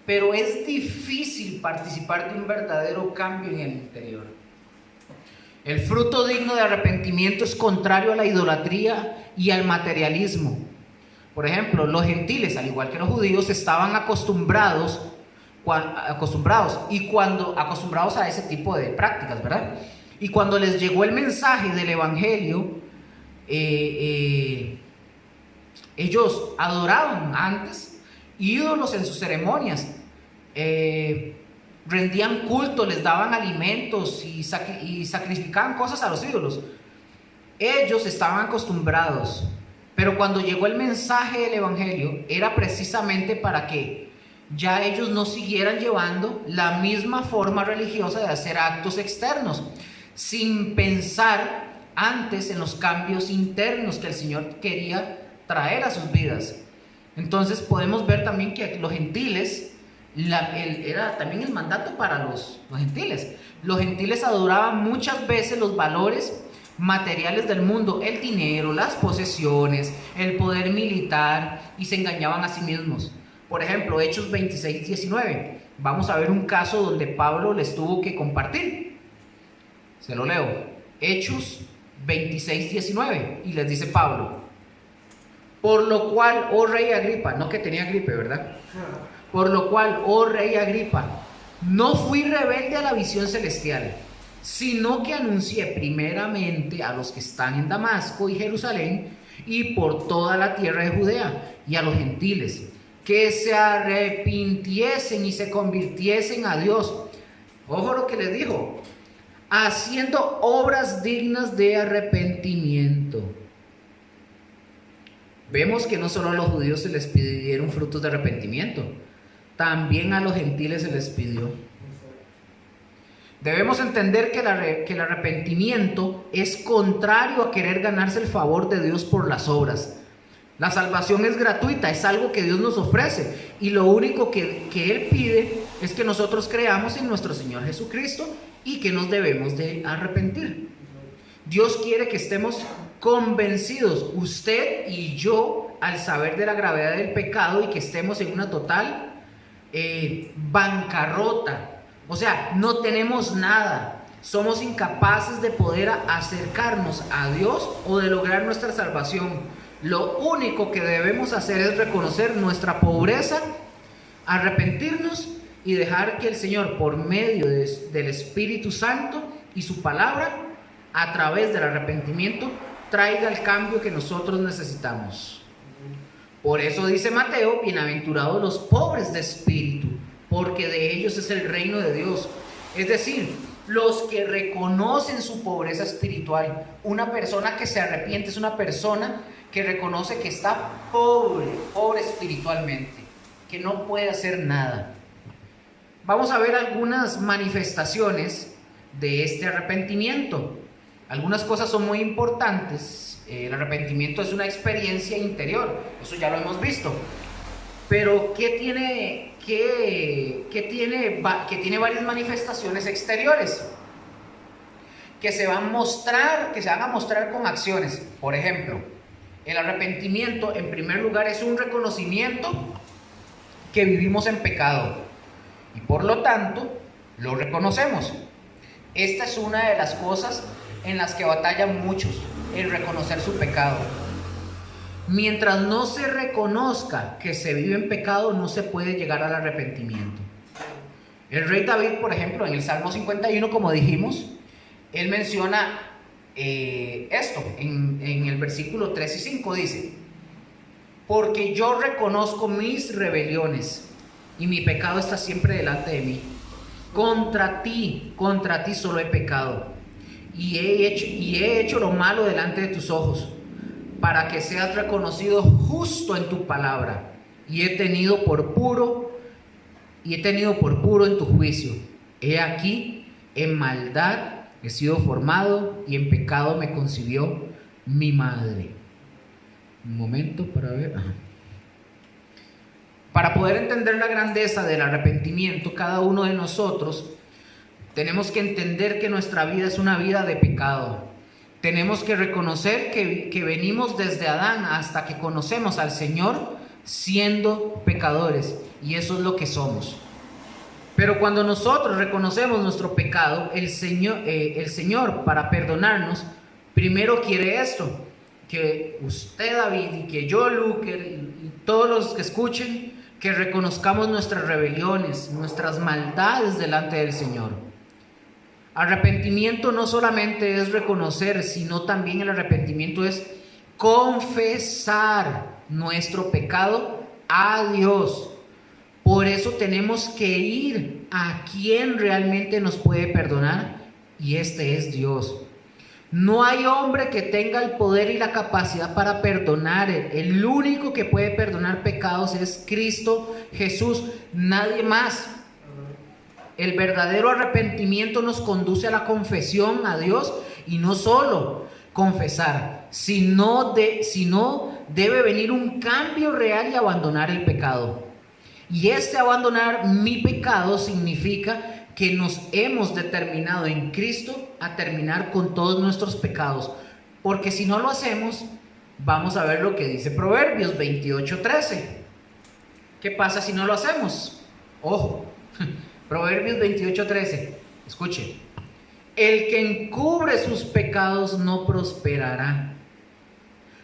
pero es difícil participar de un verdadero cambio en el interior. El fruto digno de arrepentimiento es contrario a la idolatría y al materialismo. Por ejemplo, los gentiles, al igual que los judíos, estaban acostumbrados a ese tipo de prácticas, ¿verdad? Y cuando les llegó el mensaje del evangelio, ellos adoraban antes ídolos en sus ceremonias, rendían culto, les daban alimentos y sacrificaban cosas a los ídolos. Ellos estaban acostumbrados Pero cuando llegó el mensaje del Evangelio, era precisamente para que ya ellos no siguieran llevando la misma forma religiosa de hacer actos externos, sin pensar antes en los cambios internos que el Señor quería traer a sus vidas. Entonces podemos ver también que los gentiles, era también el mandato para los gentiles. Los gentiles adoraban muchas veces los valores materiales del mundo, el dinero, las posesiones, el poder militar, y se engañaban a sí mismos. Por ejemplo, Hechos 26:19. Vamos a ver un caso donde Pablo les tuvo que compartir. Se lo leo. Hechos 26:19. Y les dice Pablo: por lo cual, oh rey Agripa, no que tenía gripe, ¿verdad? Por lo cual, oh rey Agripa, no fui rebelde a la visión celestial, sino que anuncié primeramente a los que están en Damasco y Jerusalén y por toda la tierra de Judea y a los gentiles, que se arrepintiesen y se convirtiesen a Dios. Ojo lo que les dijo: haciendo obras dignas de arrepentimiento. Vemos que no solo a los judíos se les pidieron frutos de arrepentimiento, también a los gentiles se les pidió. Debemos entender que el arrepentimiento es contrario a querer ganarse el favor de Dios por las obras. La salvación es gratuita, es algo que Dios nos ofrece, y lo único que Él pide es que nosotros creamos en nuestro Señor Jesucristo y que nos debemos de arrepentir. Dios quiere que estemos convencidos, usted y yo, al saber de la gravedad del pecado y que estemos en una total bancarrota. O sea, no tenemos nada, somos incapaces de poder acercarnos a Dios o de lograr nuestra salvación. Lo único que debemos hacer es reconocer nuestra pobreza, arrepentirnos y dejar que el Señor, por medio del Espíritu Santo y su palabra, a través del arrepentimiento, traiga el cambio que nosotros necesitamos. Por eso dice Mateo: bienaventurados los pobres de espíritu, porque de ellos es el reino de Dios. Es decir, los que reconocen su pobreza espiritual. Una persona que se arrepiente es una persona que reconoce que está pobre espiritualmente, que no puede hacer nada. Vamos a ver algunas manifestaciones de este arrepentimiento. Algunas cosas son muy importantes. El arrepentimiento es una experiencia interior, eso ya lo hemos visto. Pero que tiene varias manifestaciones exteriores que se van a mostrar con acciones. Por ejemplo, el arrepentimiento, en primer lugar, es un reconocimiento que vivimos en pecado y por lo tanto lo reconocemos. Esta es una de las cosas en las que batallan muchos, el reconocer su pecado. Mientras no se reconozca que se vive en pecado, no se puede llegar al arrepentimiento. El rey David, por ejemplo, en el Salmo 51, como dijimos, él menciona esto, en el versículo 3 y 5 dice: porque yo reconozco mis rebeliones y mi pecado está siempre delante de mí. Contra ti solo he pecado y he hecho lo malo delante de tus ojos, para que seas reconocido justo en tu palabra, y he tenido por puro en tu juicio. He aquí, en maldad he sido formado, y en pecado me concibió mi madre. Un momento para ver. Para poder entender la grandeza del arrepentimiento, cada uno de nosotros tenemos que entender que nuestra vida es una vida de pecado. Tenemos que reconocer que venimos desde Adán hasta que conocemos al Señor siendo pecadores, y eso es lo que somos. Pero cuando nosotros reconocemos nuestro pecado, el Señor, para perdonarnos, primero quiere esto: que usted, David, y que yo, Luker, y todos los que escuchen, que reconozcamos nuestras rebeliones, nuestras maldades delante del Señor. Arrepentimiento no solamente es reconocer, sino también el arrepentimiento es confesar nuestro pecado a Dios. Por eso tenemos que ir a quien realmente nos puede perdonar, y este es Dios. No hay hombre que tenga el poder y la capacidad para perdonar. El único que puede perdonar pecados es Cristo Jesús, nadie más. El verdadero arrepentimiento nos conduce a la confesión a Dios, y no solo confesar, sino debe venir un cambio real y abandonar el pecado. Y este abandonar mi pecado significa que nos hemos determinado en Cristo a terminar con todos nuestros pecados, porque si no lo hacemos, vamos a ver lo que dice Proverbios 28:13. ¿Qué pasa si no lo hacemos? Ojo, Proverbios 28:13, escuche: el que encubre sus pecados no prosperará,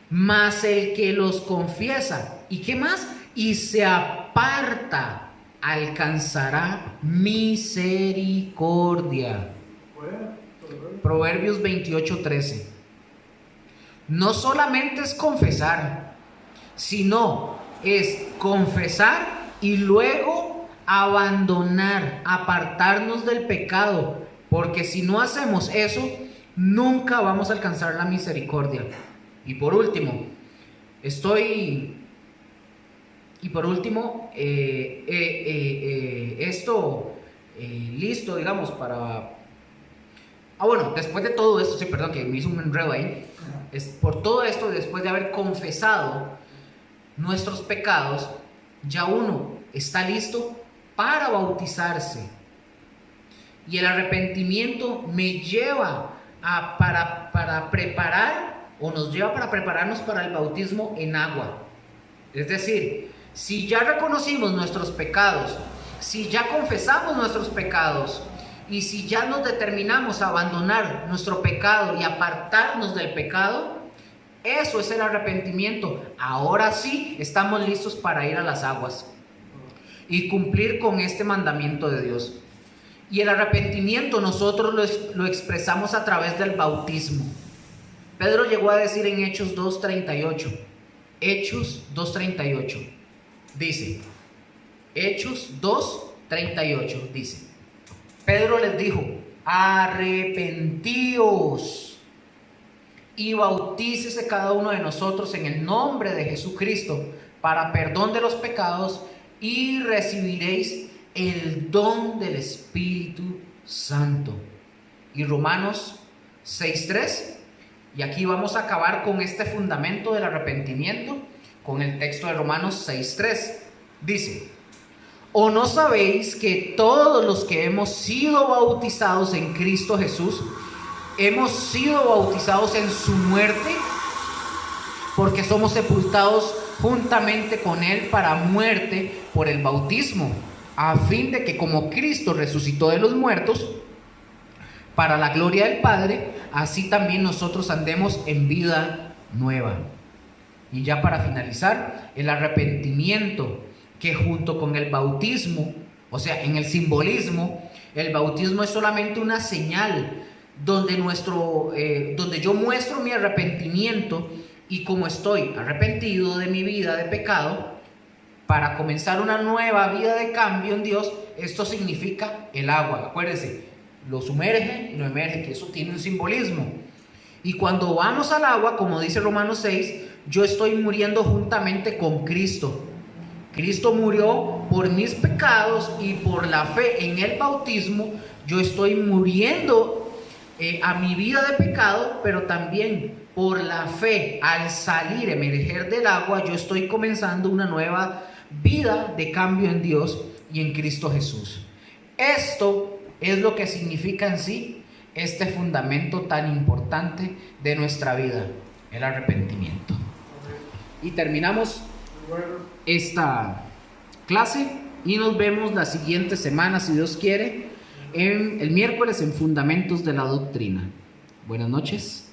mas el que los confiesa, ¿y qué más? Y se aparta, alcanzará misericordia. Proverbios 28:13. No solamente es confesar, sino es confesar y luego abandonar, apartarnos del pecado, porque si no hacemos eso, nunca vamos a alcanzar la misericordia. Y por último, listo, digamos, para... bueno, después de todo esto, sí, perdón, que me hizo un enredo ahí. Por todo esto, después de haber confesado nuestros pecados, ya uno está listo para bautizarse. Y el arrepentimiento me lleva para preparar, o nos lleva para prepararnos para el bautismo en agua. Es decir, si ya reconocimos nuestros pecados, si ya confesamos nuestros pecados, y si ya nos determinamos a abandonar nuestro pecado y apartarnos del pecado, eso es el arrepentimiento. Ahora sí estamos listos para ir a las aguas y cumplir con este mandamiento de Dios. Y el arrepentimiento nosotros lo expresamos a través del bautismo. Pedro llegó a decir en Hechos 2:38, Hechos 2:38, dice, Hechos 2:38, dice, Pedro les dijo: arrepentíos y bautícese cada uno de nosotros en el nombre de Jesucristo para perdón de los pecados, y recibiréis el don del Espíritu Santo. Y Romanos 6:3, y aquí vamos a acabar con este fundamento del arrepentimiento con el texto de Romanos 6:3. Dice: ¿o no sabéis que todos los que hemos sido bautizados en Cristo Jesús, hemos sido bautizados en su muerte? Porque somos sepultados juntamente con Él para muerte por el bautismo, a fin de que como Cristo resucitó de los muertos para la gloria del Padre, así también nosotros andemos en vida nueva. Y ya para finalizar, el arrepentimiento, que junto con el bautismo, o sea, en el simbolismo, el bautismo es solamente una señal donde yo muestro mi arrepentimiento, y como estoy arrepentido de mi vida de pecado, para comenzar una nueva vida de cambio en Dios, esto significa el agua. Acuérdense, lo sumerge y lo emerge, que eso tiene un simbolismo. Y cuando vamos al agua, como dice Romanos 6, yo estoy muriendo juntamente con Cristo. Cristo murió por mis pecados, y por la fe en el bautismo yo estoy muriendo a mi vida de pecado, pero también por la fe, al salir, emerger del agua, yo estoy comenzando una nueva vida de cambio en Dios y en Cristo Jesús. Esto es lo que significa en sí este fundamento tan importante de nuestra vida, el arrepentimiento. Y terminamos esta clase y nos vemos la siguiente semana, si Dios quiere, el miércoles en Fundamentos de la Doctrina. Buenas noches.